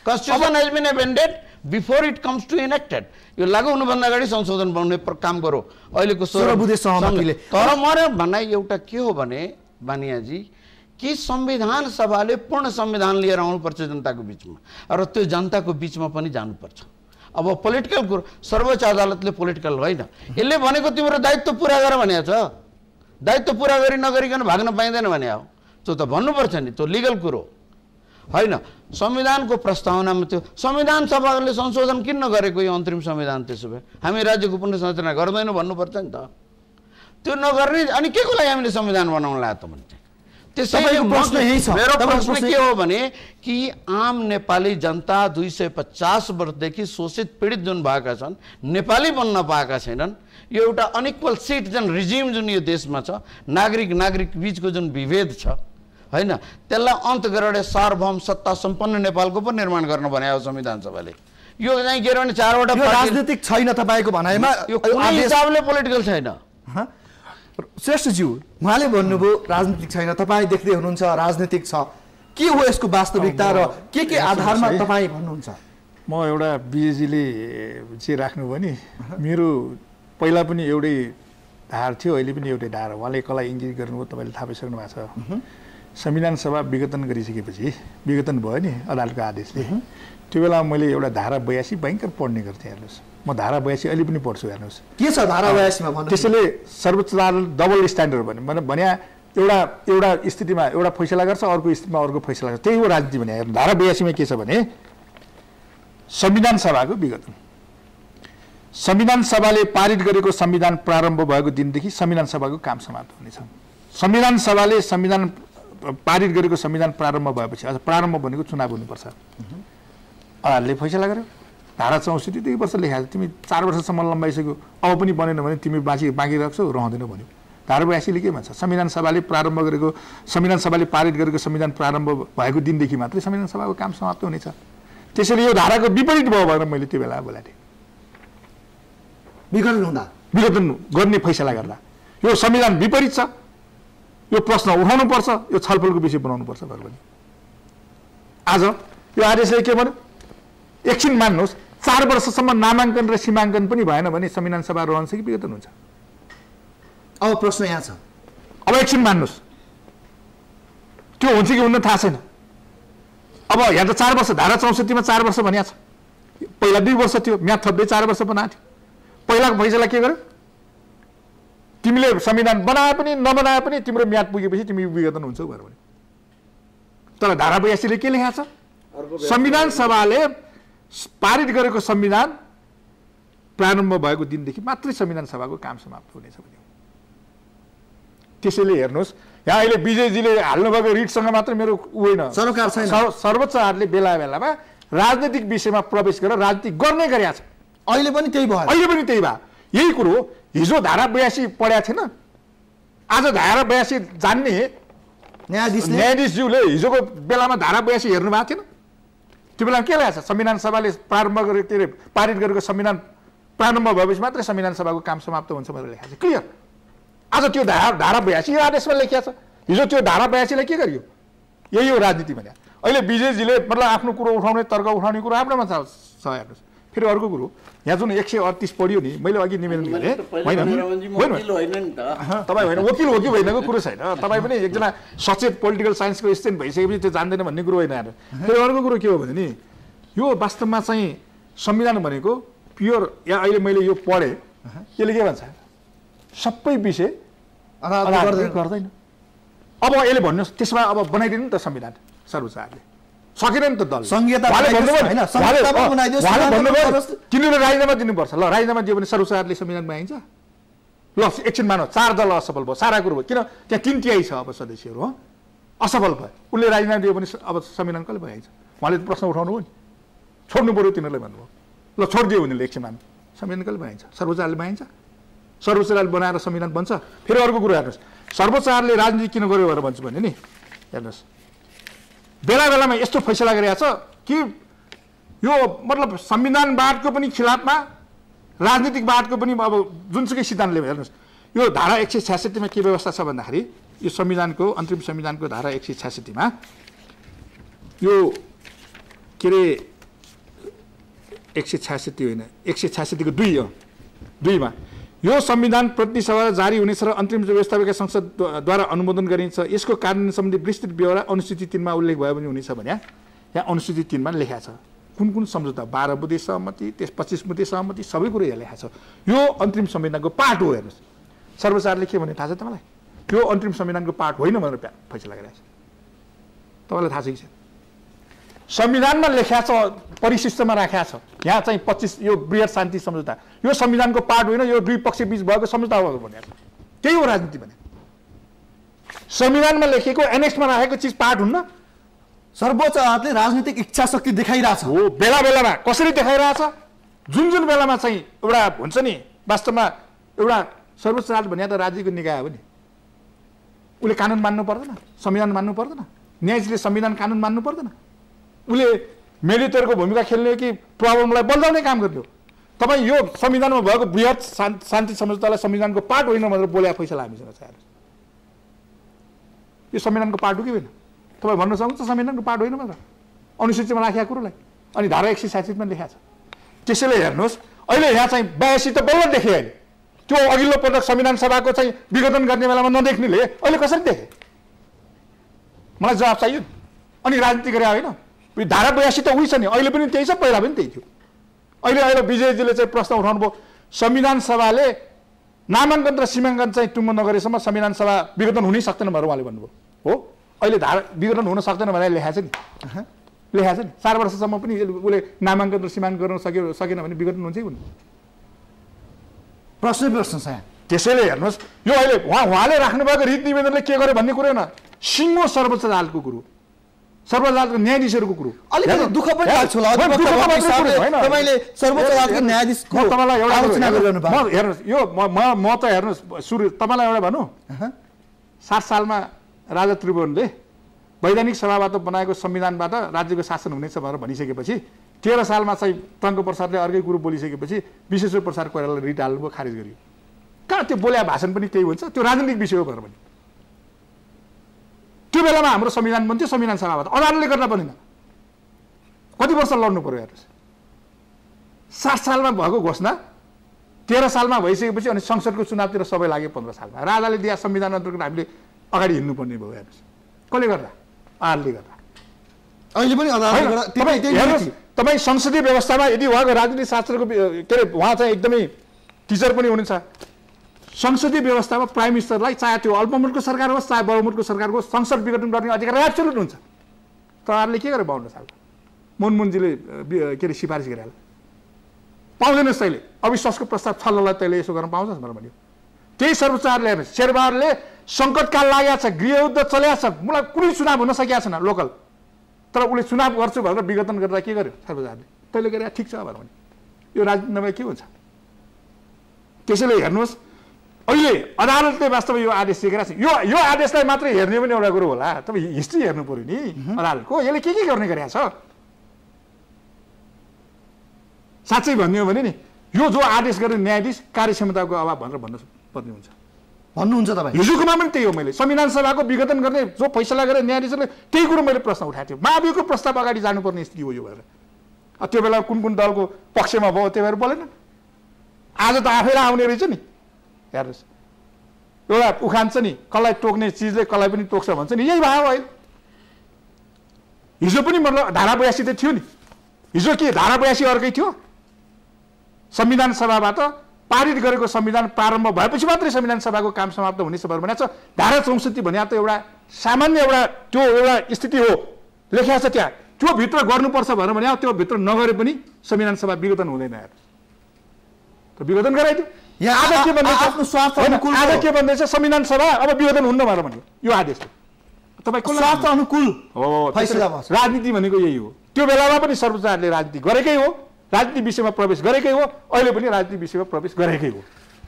Constitution has been amended before it comes to enacted. यो लागू हुनुभन्दा अगाडि संशोधन बनाउने काम गरौँ अहिलेको सर्वबुद्धि सहमतिले। तर मेरो भनाइ एउटा के हो भने बानियाजी कि संविधान सभाले पूर्ण संविधान लिएर आउनुपर्छ जनताको बिचमा र त्यो जनताको बिचमा पनि जानुपर्छ। अब पोलिटिकल कुरो सर्वोच्च अदालतले पोलिटिकल होइन, यसले भनेको तिम्रो दायित्व पुरा गर भनेको छ। दायित्व पुरा गरी नगरिकन भाग्न पाइँदैन भने हो, त्यो त भन्नुपर्छ नि, त्यो लिगल कुरो होइन। संविधानको प्रस्तावनामा त्यो संविधान सभाले संशोधन किन नगरेको यो अन्तरिम संविधान? त्यसो भए हामी राज्यको पुनर्संरचना गर्दैनौँ भन्नुपर्छ नि त। त्यो नगर्ने अनि के को लागि हामीले संविधान बनाउन लाग्यो त भने त्यसैले मेरो प्रश्न के हो भने कि आम नेपाली जनता 250 वर्षदेखि शोषित पीडित जुन भएका छन्, नेपाली बन्न पाएका छैनन्, यो एउटा अनइक्वल सिटिजन रिजिम जुन यो देशमा छ, नागरिक बीचको जुन विभेद छ होइन, त्यसलाई अन्त गरेर सार्वभौम सत्ता सम्पन्न नेपालको पनि निर्माण गर्न भनेको संविधान सभाले। यो चाहिँ के भने 4वटा राजनीतिक छैन तपाईको भनाइमा, यो कुनै हिसाबले पोलिटिकल छैन। श्रेष्ठज्यू उहाँले भन्नुभयो राजनीतिक छैन, तपाईँ देख्दै हुनुहुन्छ राजनीतिक छ। के हो यसको वास्तविकता र के आधारमा तपाईँ भन्नुहुन्छ? म एउटा विजेजीले चाहिँ राख्नुभयो नि, मेरो पहिला पनि एउटै धार थियो, अहिले पनि एउटै धार हो। उहाँले कसलाई इङ्गित गर्नुभयो तपाईँले थाहा पाइसक्नु भएको छ। संविधान सभा विघटन गरिसकेपछि विघटन भयो नि अदालतको आदेशले, त्यो बेला मैले एउटा धारा 82 भयङ्कर पढ्ने गर्थेँ। हेर्नुहोस्, म धारा 82 अहिले पनि पढ्छु। हेर्नुहोस् के छ धारा 82 मा? त्यसैले सर्वोच्च अदालत डबल स्ट्यान्डर्ड भने एउटा स्थितिमा एउटा फैसला गर्छ, अर्को स्थितिमा अर्को फैसला गर्छ, त्यही हो राजनीति भने। हेर्नु धारा 82 मा के छ भने संविधान सभाको विघटन। संविधान सभाले पारित गरेको संविधान प्रारम्भ भएको दिनदेखि संविधान सभाको काम समाप्त हुनेछ। संविधान सभाले संविधान पारित गरेको संविधान प्रारम्भ भएपछि, प्रारम्भ भनेको चुनाव हुनुपर्छ, अदालतले फैसला गर्यो। धारा 64 दुई वर्ष लेखाएको, तिमी 4 वर्षसम्म लम्बाइसक्यो, अब पनि बनेन भने तिमी बाँकी राख्छौ, रहँदैन भन्यो। धारा 82 ले के भन्छ? संविधान सभाले पारित गरेको संविधान प्रारम्भ भएको दिनदेखि मात्रै संविधान सभाको काम समाप्त हुनेछ। त्यसैले यो धाराको विपरीत भयो भनेर मैले त्यो बेला बोलाएको थिएँ। विघटन गर्ने फैसला गर्दा यो संविधान विपरीत छ, यो प्रश्न उठाउनु पर्छ, यो छलफलको विषय बनाउनु पर्छ भनेर पनि। आज यो आदेशले के भन्यो? एकछिन मान्नुहोस्, 4 वर्षसम्म नामाङ्कन र सीमाङ्कन पनि भएन भने संविधान सभा रहन्छ कि विघटन हुन्छ? अब प्रश्न यहाँ छ। अब एकछिन मान्नुहोस्, त्यो हुन्छ कि हुन्न थाहा छैन। अब यहाँ त 4 वर्ष, धारा 64 मा 4 वर्ष भनिएको छ। पहिला 2 वर्ष थियो, म्याद थप्दै 4 वर्ष बनाएको थियो। पहिलाको फैसला के गर्यो? तिमीले संविधान बनाए पनि नबनाए पनि तिम्रो म्याद पुगेपछि तिमी विघटन हुन्छौ भनेर भन्यो। तर धारा 82 ले के लेखेको छ? संविधान सभाले पारित गरेको संविधान प्रारम्भ भएको दिनदेखि मात्रै संविधान सभाको काम समाप्त हुनेछ भन्यो। त्यसैले हेर्नुहोस्, यहाँ अहिले विजयजीले हाल्नुभएको रिटसँग मात्र मेरो होइन, सरकार छैन। सर्वोच्च अदालतले बेला बेलामा राजनीतिक विषयमा प्रवेश गरेर राजनीति गर्ने गरेको छ। अहिले पनि त्यही भयो। यही कुरो हिजो धारा 82 पढ्या थिएन, आज धारा 82 जान्ने न्यायाधीशज्यूले हिजोको बेलामा धारा 82 हेर्नु भएको थिएन। त्यो बेला के लागेको छ? संविधान सभाले पारित गरेको संविधान प्रारम्भ भएपछि मात्रै संविधान सभाको काम समाप्त हुन्छ भनेर लेखाएको छ, क्लियर। आज त्यो धारा 82 यो आदेशमा लेखिएको छ। हिजो त्यो धारा 82 लाई के गरियो? यही हो राजनीति भने। अहिले विजयजीले मतलब आफ्नो कुरो उठाउने, तर्क उठाउने कुरो आफ्नोमा छ। हेर्नुहोस्, फेरि अर्को कुरो, यहाँ जुन 138 पढ्यो नि, मैले अघि निवेदन गरेँ, होइन तपाईँ होइन वकिल हो कि होइनको कुरो छैन। तपाईँ पनि एकजना सचेत पोलिटिकल साइन्सको स्टुडेन्ट भइसकेपछि त्यो जान्दैन भन्ने कुरो होइन। फेरि अर्को कुरो के हो भने नि, यो वास्तवमा चाहिँ संविधान भनेको प्योर, यहाँ अहिले मैले यो पढेँ, यसले के भन्छ? सबै विषय गर्दैन। अब यसले भन्नुहोस्, त्यसमा अब बनाइदिनु नि त संविधान सर्वोच्च अदालतले, सकेन नि त दल। तिनीहरूले राजीनामा दिनुपर्छ। ल राजीनामा दियो भने सर्वोच्च अदालतले संविधान बनाइन्छ? ल एकछिन मानौ 4 दल असफल भयो, सारा कुरो भयो, किन त्यहाँ 3/3 छ अब सदस्यहरू हो, असफल भयो, उसले राजीनामा दियो भने अब संविधान कसले बनाइन्छ? उहाँले प्रश्न उठाउनु हो नि, छोड्नु पऱ्यो तिनीहरूले भन्नुभयो। ल छोडिदियो भने एकछिन मान्नु, संविधान कसले बनाइन्छ? सर्वोच्च अदालतले बनाइन्छ? सर्वोच्च अदालत बनाएर संविधान बन्छ? फेरि अर्को कुरो हेर्नुहोस्, सर्वोच्च अदालतले राजनीति किन गर्यो भनेर भन्छु भने नि, हेर्नुहोस् बेला बेलामा यस्तो फैसला गरिरहेछ कि यो मतलब संविधानवादको पनि खिलाफमा राजनीतिकवादको पनि अब जुनसुकै सिद्धान्तले हेर्नुहोस् यो धारा 166 मा के व्यवस्था छ भन्दाखेरि यो संविधानको अन्तरिम संविधानको धारा 166 मा यो के रे 166 होइन 166 को 2 मा यो संविधान प्रतिनिधि सभा जारी हुनेछ र अन्तरिम व्यवस्थापिका संसदद्वारा अनुमोदन गरिन्छ यसको कार्यान्वयन सम्बन्धी विस्तृत ब्यौरा अनुसूची 3 मा उल्लेख भयो भने हुनेछ भने यहाँ अनुसूची 3 मा लेखा छ कुन कुन सम्झौता 12 बुँदे सहमति 25 बुँदे सहमति सबै कुरा यहाँ लेखा छ यो अन्तरिम संविधानको पार्ट हो हेर्नुहोस् सर्वोच्चले के भने थाहा छ तपाईलाई यो अन्तरिम संविधानको पार्ट होइन भनेर फैसला गरिरहेछ तपाईलाई थाहा छ कि छैन संविधानमा लेखा छ परिशिष्टमा राखेको छ यहाँ चाहिँ 25 यो बृहत शान्ति सम्झौता यो संविधानको पार्ट होइन यो दुई पक्ष बीच भएको सम्झौता हो भनेर त्यही हो राजनीति भने संविधानमा लेखेको एनेक्समा राखेको चिज पार्ट हुन्न सर्वोच्च अदालतले राजनीतिक इच्छा शक्ति देखाइरहेछ हो बेला बेलामा कसरी देखाइरहेछ जुन बेलामा चाहिँ एउटा हुन्छ नि वास्तवमा एउटा सर्वोच्च अदालत भने त राज्यको निकाय हो नि उले कानुन मान्नु पर्दैन संविधान मान्नु पर्दैन न्यायाधीशले संविधान कानुन मान्नु पर्दैन उले मेडिएटरको भूमिका खेल्ने कि प्रब्लमलाई बल्झाउने काम गर्यो तपाईँ यो संविधानमा भएको बृहत शान्ति सम्झौतालाई संविधानको पार्ट होइन भनेर बोलेको फैसला हामीसँग छ यो संविधानको पार्ट हो कि होइन तपाईँ भन्न सक्नुहुन्छ संविधानको पार्ट होइन भनेर अनुसूचीमा राखेको कुरोलाई अनि धारा 166 मा लेखा छ त्यसैले हेर्नुहोस् अहिले यहाँ चाहिँ 82 त बल्ल देखे अहिले त्यो अघिल्लो पटक संविधान सभाको चाहिँ विघटन गर्ने बेलामा नदेख्नेले अहिले कसरी देखे मलाई जवाब चाहियो अनि राजनीति गरे होइन धारा 82 त उही छ नि अहिले पनि त्यही छ पहिला पनि त्यही थियो अहिले विजयजीले चाहिँ प्रश्न उठाउनु भयो संविधान सभाले नामाङ्कन र सीमाङ्कन चाहिँ टुङ्गो नगरेसम्म संविधान सभा विघटन हुनै सक्दैन भनेर उहाँले भन्नुभयो हो अहिले धारा विघटन हुन सक्दैन भनेर लेखाएको छ नि लेखाएको छ नि 4 वर्षसम्म पनि उसले नामाङ्कन र सीमाङ्कन गर्न सकेन भने विघटन हुन्छ कि हुन्न प्रश्न छ त्यसैले हेर्नुहोस् यो अहिले उहाँले राख्नुभएको रीत निवेदनले के गर्यो भन्ने कुरो होइन सिङ्गो सर्वोच्च अदालतको कुरो सर्वोच्च अदालतको न्यायाधीशहरूको कुरो अलिकति दुःख पनि लाग्छ होला तपाईले सर्वोच्च अदालतको न्यायाधीशको तपाईलाई एउटा आलोचना गरिरहनु भयो हेर्नुस् यो म त हेर्नुस् सुरु तपाईलाई एउटा भनौँ 7 सालमा राजा त्रिभुवनले वैधानिक सभाबाट बनाएको संविधानबाट राज्यको शासन हुनेछ भनेर भनिसकेपछि 13 सालमा चाहिँ टङ्क प्रसादले अर्कै कुरो बोलिसकेपछि विश्वेश्वर प्रसाद कोइरालाले रिट हाल्नुभयो खारेज गरियो कहाँ त्यो बोल्या भाषण पनि त्यही हुन्छ त्यो राजनीतिक विषय हो भनेर भने त्यो बेलामा हाम्रो संविधान बन्थ्यो संविधान सभाबाट अदालतले गर्न पर्दैन कति वर्ष लड्नु पर्यो हेर्नुहोस् 7 सालमा भएको घोषणा 13 सालमा भइसकेपछि अनि संसदको चुनावतिर सबै लाग्यो 15 सालमा राजाले दिया संविधान अन्तर्गत हामीले अगाडि हिँड्नुपर्ने भयो हेर्नुहोस् कसले गर्दा अदालतले गर्दा अहिले पनि अदालतले तपाईँ संसदीय व्यवस्थामा यदि उहाँको राजनीतिक शास्त्रको के अरे उहाँ चाहिँ एकदमै टिचर पनि हुनुहुन्छ संसदीय व्यवस्थामा प्राइम मिनिस्टरलाई चाहे त्यो अल्पमुलको सरकार होस् चाहे बहुमुलको सरकार होस् संसद विघटन गर्ने अधिकार एब्सोल्युट हुन्छ तपाईँहरूले के गर्यो 52 सालमा मनमोहनजीले के अरे सिफारिस गरे पाउँदैनस् तैँले अविश्वासको प्रस्ताव छल्ललाई तैँले यसो गर्न पाउँछस् भनेर भन्यो त्यही सर्वोच्चले हेर्नु शेरबहादुरले सङ्कटकाल लागेको छ गृहयुद्ध चलेको छ मलाई कुनै चुनाव हुन सकेको छैन लोकल तर उसले चुनाव गर्छु भनेर विघटन गरेर के गर्यो सर्वोच्चले तैँले गरे ठिक छ भनेर भन्यो यो राजनीति नभए के हुन्छ त्यसैले हेर्नुहोस् अहिले अदालतले वास्तवमा यो आदेश दिएको छ यो आदेशलाई मात्रै हेर्ने पनि एउटा कुरो होला तपाईँ हिस्ट्री हेर्नु पर्यो नि अदालतको यसले के गर्ने गरेको छ साँच्चै भन्ने हो भने नि यो जो आदेश गर्ने न्यायाधीश कार्यक्षमताको अभाव भनेर भन्नुपर्ने हुन्छ भन्नुहुन्छ तपाईँ हिजोकोमा पनि त्यही हो मैले संविधान सभाको विघटन गर्ने जो फैसला गरे न्यायाधीशले त्यही कुरो मैले प्रश्न उठाएको थिएँ महाभियोगको प्रस्ताव अगाडि जानुपर्ने स्थिति हो यो भएर त्यो बेला कुन कुन दलको पक्षमा भयो त्यो भएर बोलेन आज त आफैलाई आउने रहेछ नि हेर्नुहोस् एउटा उखान छ नि कसलाई टोक्ने चिजले कसलाई पनि टोक्छ भन्छ नि यही भयो अहिले हिजो पनि मतलब धारा 82 त थियो नि हिजो के धारा 82 अर्कै थियो संविधान सभाबाट पारित गरेको संविधान प्रारम्भ भएपछि मात्रै संविधान सभाको काम समाप्त हुनेछ भनेर भनेको छ धारा 64 भने त एउटा सामान्य एउटा त्यो एउटा स्थिति हो लेखेको छ त्यहाँ त्यो भित्र गर्नुपर्छ भनेर भने त्यो भित्र नगरे पनि संविधान सभा विघटन हुँदैन यार त विघटन गराइदियो यहाँ आज के भन्दैछ आफ्नो स्वार्थ अनुकूल आज के भन्दैछ संविधान सभा अब विघटन हुन्न भनेर भन्यो यो आदेश तपाईको स्वार्थ अनुकूल हो फैसला भयो राजनीति भनेको यही हो त्यो बेलामा पनि सर्वोच्चले राजनीति गरेकै हो राजनीति विषयमा प्रवेश गरेकै हो अहिले पनि राजनीति विषयमा प्रवेश गरेकै हो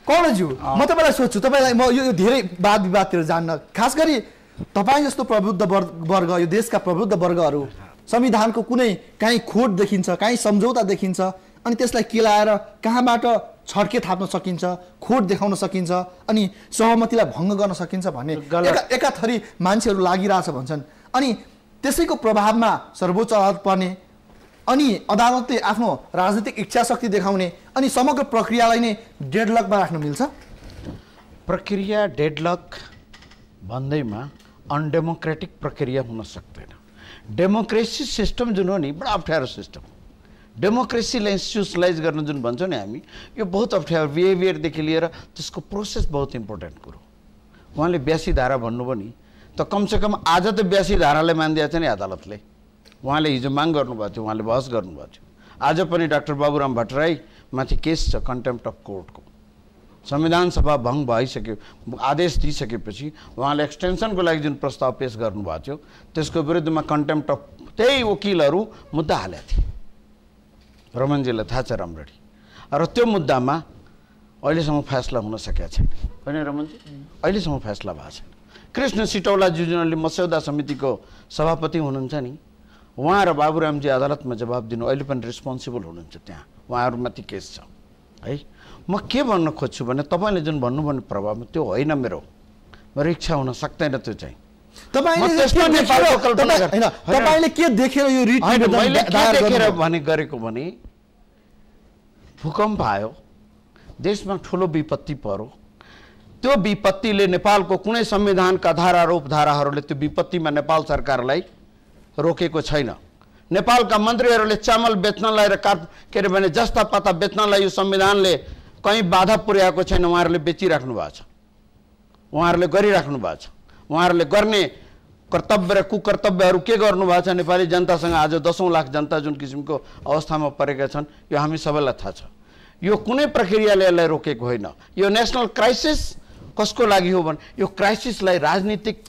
कर्णज्यू म तपाईलाई सोध्छु तपाईलाई म यो धेरै वाद विवादतिर जान्न खास गरी तपाईँ जस्तो प्रबुद्ध वर्ग, यो देशका प्रबुद्ध वर्गहरू संविधानको कुनै काहीँ खोट देखिन्छ, काहीँ सम्झौता देखिन्छ, अनि त्यसलाई केलाएर कहाँबाट छड्के थाप्न सकिन्छ, खोट देखाउन सकिन्छ, अनि सहमतिलाई भङ्ग गर्न सकिन्छ भन्ने एकाथरी मान्छेहरू लागिरहेछ भन्छन्। अनि त्यसैको प्रभावमा सर्वोच्च अदालत पर्ने, अनि अदालतले आफ्नो राजनीतिक इच्छाशक्ति देखाउने, अनि समग्र प्रक्रियालाई नै डेडलकमा राख्न मिल्छ। प्रक्रिया डेडलक भन्दैमा अनडेमोक्रेटिक प्रक्रिया हुन सक्दैन। डेमोक्रेसी सिस्टम जुन हो नि बडा अप्ठ्यारो सिस्टम। डेमोक्रेसीलाई इन्स्टिट्युसनलाइज गर्न जुन भन्छौँ नि हामी, यो बहुत अप्ठ्यारो, बिहेभियरदेखि लिएर त्यसको प्रोसेस बहुत इम्पोर्टेन्ट कुरो। उहाँले 82 धारा भन्नुभयो नि, त कमसेकम आज त 82 धारालाई मानिदिएको छ नि अदालतले। उहाँले हिजो माग गर्नुभएको थियो, उहाँले बहस गर्नुभएको थियो। आज पनि डाक्टर बाबुराम भट्टराई माथि केस छ कन्टेम्प्ट अफ कोर्टको। संविधान सभा भङ्ग भइसक्यो, आदेश दिइसकेपछि उहाँले एक्सटेन्सनको लागि जुन प्रस्ताव पेश गर्नुभएको थियो त्यसको विरुद्धमा कन्टेम्प्ट अफ त्यही वकिलहरू मुद्दा हालेका थिए। रमनजीलाई थाहा छ राम्ररी। र त्यो मुद्दामा अहिलेसम्म फैसला हुन सकेको छैन, होइन रमनजी? अहिलेसम्म फैसला भएको छैन। कृष्ण सिटौलाजी जुनले मस्यौदा समितिको सभापति हुनुहुन्छ नि, उहाँ र बाबुरामजी अदालतमा जवाब दिनु अहिले पनि रेस्पोन्सिबल हुनुहुन्छ। त्यहाँ उहाँहरूमाथि केस छ है। म के भन्न खोज्छु भने तपाईँले जुन भन्नुभयो प्रभाव त्यो होइन, मेरो इच्छा हुन सक्दैन। त्यो चाहिँ तपाईले के देखेर यो रिट देखेर भने गरेको भने भूकम्प आयो, देशमा ठुलो विपत्ति पर्यो। त्यो विपत्तिले नेपालको कुनै संविधानका धारा र उपधाराहरूले त्यो विपत्तिमा नेपाल सरकारलाई रोकेको छैन। नेपालका मन्त्रीहरूले चामल बेच्नलाई र के अरे भने जस्ता पाता बेच्नलाई यो संविधानले कहीँ बाधा पुर्याएको छैन। उहाँहरूले बेचिराख्नु भएको छ, उहाँहरूले गरिराख्नु भएको छ। उहाँहरूले गर्ने कर्तव्य र कुकर्तव्यहरू के गर्नुभएको छ नेपाली जनतासँग आज 10औं लाख जनता जुन किसिमको अवस्थामा परेका छन् यो हामी सबैलाई थाहा छ। यो कुनै प्रक्रियाले यसलाई रोकेको होइन। यो नेसनल क्राइसिस कसको लागि हो भने यो क्राइसिसलाई राजनीतिक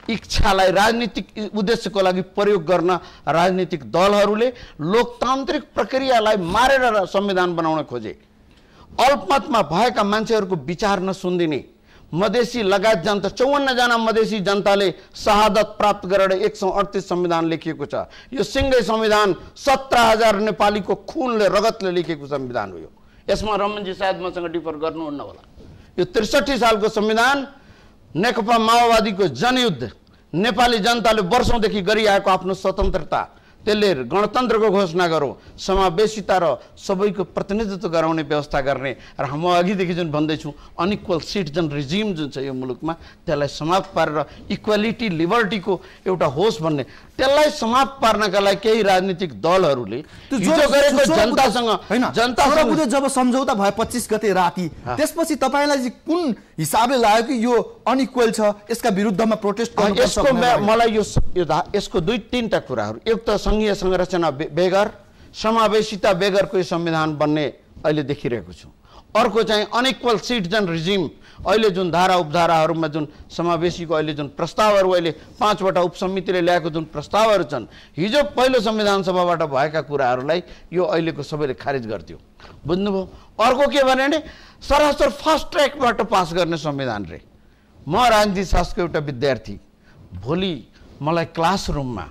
इच्छालाई राजनीतिक उद्देश्यको लागि प्रयोग गर्न राजनीतिक दलहरूले लोकतान्त्रिक प्रक्रियालाई मारेर संविधान बनाउन खोजे। अल्पमतमा भएका मान्छेहरूको विचार नसुनिदिने मधेसी लगायत जनता 54 जना मधेसी जनताले शहादत प्राप्त गरेर 138 संविधान लेखिएको छ। यो सिंगै संविधान 17,000 नेपालीको खुनले रगतले लेखिएको संविधान हो। यसमा रमनजी सायद मसँग डिफर गर्नुहुन्न होला। यो 63 सालको संविधान नेकपा माओवादीको जनयुद्ध, नेपाली जनताले वर्षौंदेखि गरिआएको आफ्नो स्वतन्त्रता, त्यसले गणतन्त्रको घोषणा गरौँ, समावेशिता र सबैको प्रतिनिधित्व गराउने व्यवस्था गर्ने र म अघिदेखि जुन भन्दैछु अनइक्वल सिटिजन रिजिम जुन छ यो मुलुकमा त्यसलाई समाप्त पारेर इक्वालिटी लिबर्टीको एउटा होस् भन्ने, त्यसलाई समाप्त पार्नका लागि केही राजनीतिक दलहरूले गरेको जनतासँग जब सम्झौता भयो 25 गते राति, त्यसपछि तपाईलाई चाहिँ कुन हिसाबले लाग्यो कि यो अनइक्वल छ, यसका विरुद्धमा प्रोटेस्ट गर्नुपर्छ? मलाई यसको 2-3टा कुराहरू, एक त संघीय संरचना बेगर, समावेशिता बेगरको यो संविधान बन्ने अहिले देखिरहेको छु। अर्को चाहिँ अनइक्वल सिटिजन रिजिम, अहिले जुन धारा उपधाराहरूमा जुन समावेशीको अहिले जुन प्रस्तावहरू, अहिले 5वटा उपसमितिले ल्याएको जुन प्रस्तावहरू छन्, हिजो पहिलो संविधान सभाबाट भएका कुराहरूलाई यो अहिलेको सबैले खारिज गर्थ्यो। बुझ्नुभयो? अर्को के भने सरासर फास्ट ट्र्याकबाट पास गर्ने संविधान रे। म राजनीति शास्त्रको एउटा विद्यार्थी, भोलि मलाई क्लासरुममा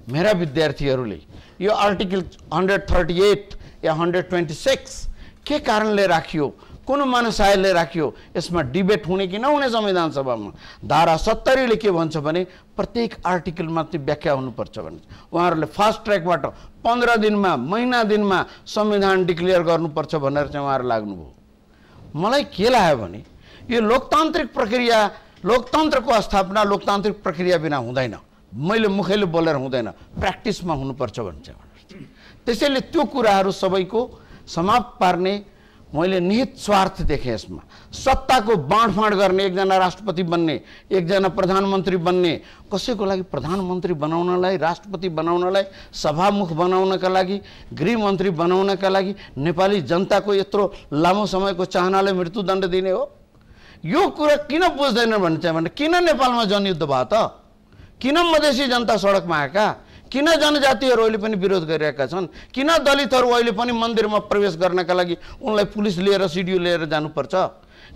मेरा विद्यार्थीहरूले यो आर्टिकल 138 या 126 के कारणले राखियो, कुन मनसायले राखियो, यसमा डिबेट हुने कि नहुने संविधान सभामा। धारा 70 ले के भन्छ भने प्रत्येक आर्टिकलमा त्यो व्याख्या हुनुपर्छ भने उहाँहरूले फास्ट ट्र्याकबाट 15 दिनमा महिना दिनमा संविधान डिक्लेयर गर्नुपर्छ भनेर चाहिँ उहाँहरू लाग्नुभयो। मलाई के लाग्यो भने यो लोकतान्त्रिक प्रक्रिया, लोकतन्त्रको स्थापना लोकतान्त्रिक प्रक्रिया बिना हुँदैन। मैले मुखले बोलेर हुँदैन, प्र्याक्टिसमा हुनुपर्छ भन्छ। त्यसैले त्यो कुराहरू सबैको समाप्त पार्ने मैले निहित स्वार्थ देखेँ यसमा। सत्ताको बाँडफाँड गर्ने, एकजना राष्ट्रपति बन्ने, एकजना प्रधानमन्त्री बन्ने, कसैको लागि प्रधानमन्त्री बनाउनलाई, राष्ट्रपति बनाउनलाई, सभामुख बनाउनका लागि, गृहमन्त्री बनाउनका लागि नेपाली जनताको यत्रो लामो समयको चाहनाले मृत्युदण्ड दिने हो? यो कुरा किन बुझ्दैन भन्छ भने किन नेपालमा जनयुद्ध भयो त? किन मधेसी जनता सडकमा आएका? किन जनजातिहरू अहिले पनि विरोध गरिरहेका छन्? किन दलितहरू अहिले पनि मन्दिरमा प्रवेश गर्नका लागि उनलाई पुलिस लिएर सिडिओ लिएर जानुपर्छ?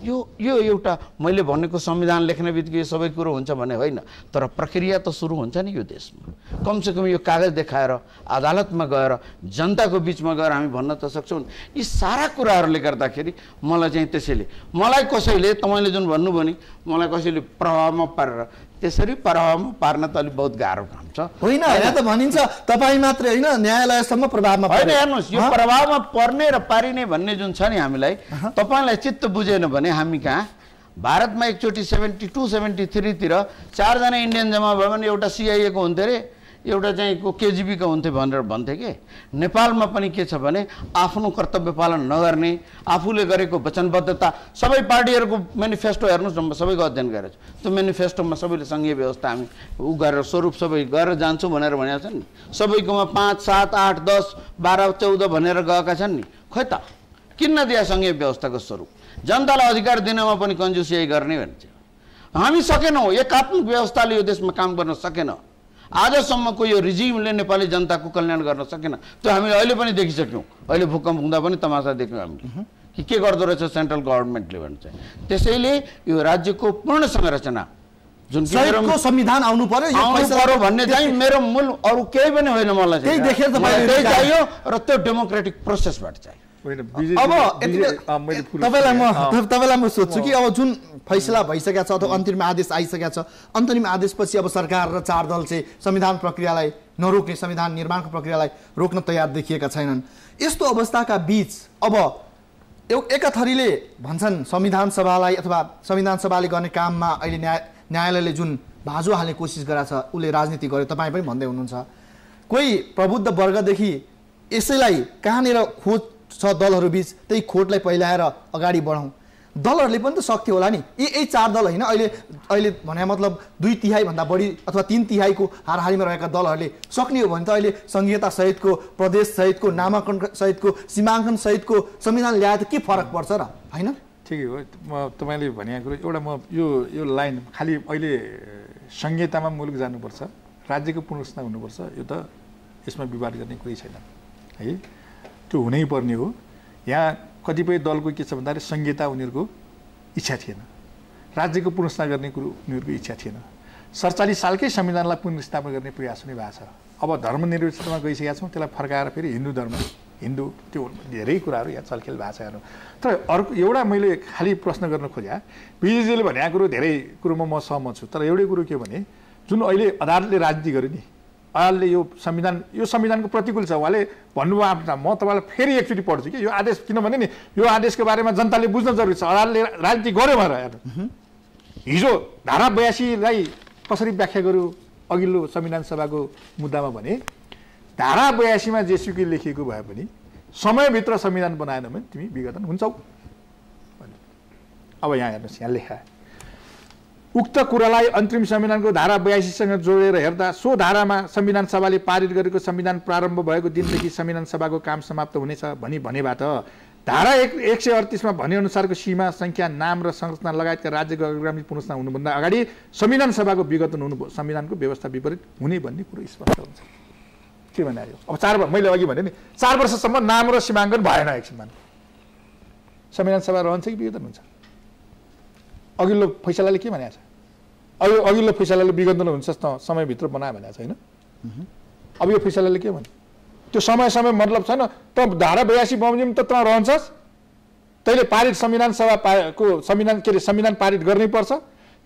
यो एउटा मैले भनेको संविधान लेख्ने बित्तिकै सबै कुरो हुन्छ भन्ने होइन, तर प्रक्रिया त सुरु हुन्छ नि यो देशमा। कमसेकम यो कागज देखाएर अदालतमा गएर जनताको बिचमा गएर हामी भन्न त सक्छौँ। यी सारा कुराहरूले गर्दाखेरि मलाई चाहिँ त्यसैले मलाई कसैले तपाईँले जुन भन्नुभयो नि मलाई कसैले प्रभावमा पारेर त्यसरी प्रभावमा पार्न त अलिक बहुत गाह्रो काम छ। होइन यहाँ त भनिन्छ तपाईँ मात्रै होइन न्यायालयसम्म प्रभावमा होइन। हेर्नुहोस् यो प्रभावमा पर्ने र पारिने भन्ने जुन छ नि हामीलाई तपाईँलाई चित्त बुझेन भने हामी कहाँ भारतमा एकचोटि 72-73 4जना इन्डियन जम्मा भयो भने एउटा CIA को हुन्थ्यो अरे, एउटा चाहिँ KGB को हुन्थ्यो भनेर भन्थे कि। नेपालमा पनि के छ भने आफ्नो कर्तव्य पालन नगर्ने, आफूले गरेको वचनबद्धता सबै पार्टीहरूको मेनिफेस्टो हेर्नुहोस् न, सबैको अध्ययन गरेर त्यो मेनिफेस्टोमा सबैले सङ्घीय व्यवस्था हामी गरेर स्वरूप सबै गरेर जान्छौँ भनेर भनेका छन् नि। सबैकोमा 5, 7, 8, 10, 12, 14 भनेर गएका छन् नि। खै त किन नदिया सङ्घीय व्यवस्थाको स्वरूप? जनतालाई अधिकार दिनमा पनि कन्जुसियाई गर्ने भन्छ। हामी सकेनौँ, एकात्मक व्यवस्थाले यो देशमा काम गर्न सकेन। आजसम्मको यो रिजिमले नेपाली जनताको कल्याण गर्न सकेन। त्यो हामीले अहिले पनि देखिसक्यौँ। अहिले भूकम्प हुँदा पनि तमासा देख्यौँ हामीले कि के गर्दो रहेछ सेन्ट्रल गभर्मेन्टले भन्छ। त्यसैले यो राज्यको पूर्ण संरचना जुन संविधान आउनु पर्यो भन्ने चाहिँ मेरो मूल अरू केही पनि होइन। मलाई त्यही चाहियो र त्यो डेमोक्रेटिक प्रोसेसबाट चाहियो। अब तपाईँलाई म सोध्छु कि अब जुन फैसला भइसकेको छ अथवा अन्तरिम आदेश आइसकेको छ, अन्तरिम आदेशपछि अब सरकार र 4 दल चाहिँ संविधान प्रक्रियालाई नरोक्ने, संविधान निर्माणको प्रक्रियालाई रोक्न तयार देखिएका छैनन्। यस्तो अवस्थाका बीच अब एकाथरीले भन्छन् संविधान सभालाई अथवा संविधान सभाले गर्ने काममा अहिले न्यायालयले जुन भाँजो हाल्ने कोसिस गरेको छ उसले राजनीति गर्यो, तपाईँ पनि भन्दै हुनुहुन्छ। कोही प्रबुद्ध वर्गदेखि यसैलाई कहाँनिर खोज छ दलहरू बीच त्यही खोटलाई पहिलाएर अगाडि बढाउँ। दलहरूले पनि त सक्थ्यो होला नि। यही 4 दल होइन, अहिले भने मतलब 2/3 भन्दा बढी अथवा 3/3 को हाराहारीमा रहेका दलहरूले सक्ने हो भने त अहिले संघीयता सहितको, प्रदेश सहितको, नामाङ्कन सहितको, सीमाङ्कन सहितको संविधान ल्याए त के फरक पर्छ र? होइन, ठिकै हो। म तपाईँले भनेको कुरो एउटा म यो लाइन खालि अहिले संहितामा मुलुक जानुपर्छ, राज्यको पुनर्रचना हुनुपर्छ, यो त यसमा विवाद गर्ने कुरै छैन है, त्यो हुनै पर्ने हो। यहाँ कतिपय दलको के छ भन्दाखेरि संहिता उनीहरूको इच्छा थिएन, राज्यको पुनर्स्थापना गर्ने कुरो उनीहरूको इच्छा थिएन। 47 सालकै संविधानलाई पुनर्स्थापना गर्ने प्रयास पनि भएको छ। अब धर्मनिरपेक्षतामा गइसकेका छौँ, त्यसलाई फर्काएर फेरि हिन्दू त्यो धेरै कुराहरू यहाँ चलखेल भएको छ हेर्नु। तर अर्को एउटा मैले खालि प्रश्न गर्न खोजेँ, विजेजीले भनेको कुरो धेरै कुरोमा म सहमत छु, तर एउटै कुरो के भने जुन अहिले अदालतले राजनीति गर्यो नि, अदालतले यो संविधानको प्रतिकूल छ। उहाँले भन्नुभयो आफ्नो, म तपाईँलाई फेरि एकचोटि पढ्छु कि यो आदेश, किनभने नि यो आदेशको बारेमा जनताले बुझ्न जरुरी छ। अदालतले राजनीति गर्यो भनेर हेर्नु, हिजो धारा 82लाई कसरी व्याख्या गर्यो अघिल्लो संविधान सभाको मुद्दामा भने धारा 82मा जेसुकै लेखिएको भए पनि समयभित्र संविधान बनाएन भने तिमी विघटन हुन्छौ। अब यहाँ हेर्नुहोस्, यहाँ लेखा उक्त कुरालाई अन्तरिम संविधानको धारा 82सँग जोडेर हेर्दा सो धारामा संविधान सभाले पारित गरेको संविधान प्रारम्भ भएको दिनदेखि संविधान सभाको काम समाप्त हुनेछ भनेबाट धारा 138मा भनेअनुसारको सीमा, संख्या, नाम र संरचना लगायतका राज्यको अग्रगामी पुनर्स्थापना हुनुभन्दा अगाडि संविधान सभाको विघटन हुनु संविधानको व्यवस्था विपरीत हुने भन्ने कुरो स्पष्ट हुन्छ। के भन्यो? अब मैले अघि भने नि 4 वर्षसम्म नाम र सीमाङ्कन भएन एकछिनमा, संविधान सभा रहन्छ कि विघटन हुन्छ? अघिल्लो फैसलाले के भनेको छ? अघिल्लो फैसलाले विघटन हुन्छ समयभित्र बनायो भनेको छैन। अब यो फैसलाले के भन्यो? त्यो समय मतलब छैन। त धारा 82 बमोजिम त रहन्छस्, तैँले पारित संविधान सभाको संविधान पारित गर्नै पर्छ।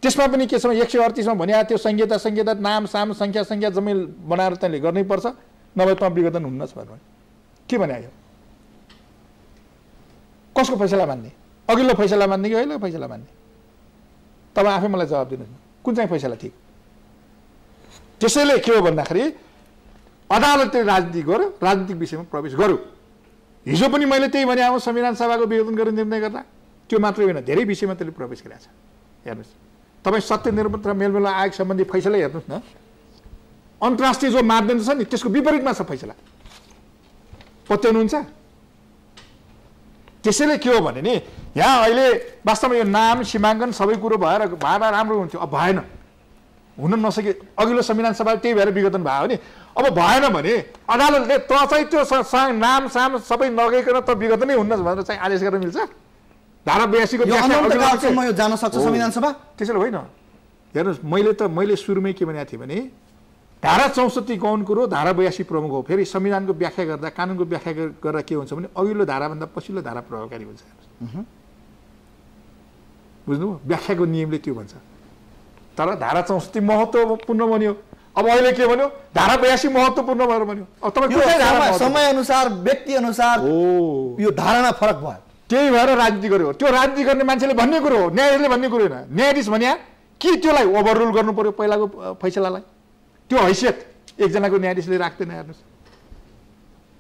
त्यसमा पनि के छ 138मा भनेको त्यो संहिता नाम साम संख्या जम्मै बनाएर तैँले गर्नै पर्छ, नभए त विघटन हुन्न भनेर के भन्यो? कसको फैसला मान्ने? अघिल्लो फैसला मान्ने कि अहिलेको फैसला मान्ने? तपाईँ आफै मलाई जवाब दिनुहोस् न, कुन चाहिँ फैसला ठिक? त्यसैले के हो भन्दाखेरि अदालतले राजनीति गर्यो, राजनीतिक विषयमा प्रवेश गर्यो। हिजो पनि मैले त्यही भने अब संविधान सभाको विघटन गर्ने निर्णय गर्दा त्यो मात्रै होइन, धेरै विषयमा त्यसले प्रवेश गरेको छ। हेर्नुहोस्, तपाईँ सत्य निरपेक्ष र मेलमिलाप आयोग सम्बन्धी फैसला हेर्नुहोस् न, अन्तर्राष्ट्रिय जो मापदण्ड छ नि त्यसको विपरीतमा छ फैसला, पत्याउनुहुन्छ? त्यसैले के हो भने नि यहाँ अहिले वास्तवमा यो नाम सीमाङ्कन सबै कुरो भएर राम्रो हुन्थ्यो, अब भएन, हुन नसके। अघिल्लो संविधान सभा त्यही भएर विघटन भयो नि। अब भएन भने अदालतले त चाहिँ त्यो नाम साम सबै नगइकन त विघटनै हुन्न भनेर चाहिँ आदेश गर्न मिल्छ? धारा 82 को यो अनन्तकालसम्म यो जान सक्छ संविधान सभा? त्यसैले होइन, हेर्नुहोस्, मैले सुरुमै के भनेको थिएँ भने धारा 64 गौण कुरो, धारा 82 प्रमुख हो। फेरि संविधानको व्याख्या गर्दा, कानुनको व्याख्या गर्दा के हुन्छ भने अघिल्लो धाराभन्दा पछिल्लो धारा प्रभावकारी हुन्छ। बुझ्नुभयो? व्याख्याको नियमले त्यो भन्छ। तर धारा 64 महत्त्वपूर्ण बन्यो। अब अहिले के भन्यो? धारा 82 महत्त्वपूर्ण भएर भन्यो। अब तपाईँ समय अनुसार, व्यक्ति अनुसार यो धारणा फरक भयो। त्यही भएर राजनीति गर्यो। त्यो राजनीति गर्ने मान्छेले भन्ने कुरो हो, न्यायाधीशले भन्ने कुरो होइन। न्यायाधीश भन्या कि त्यसलाई ओभररुल गर्नु पर्यो पहिलाको फैसलालाई? त्यो हैसियत एकजनाको न्यायाधीशले राख्दैन। हेर्नुहोस्,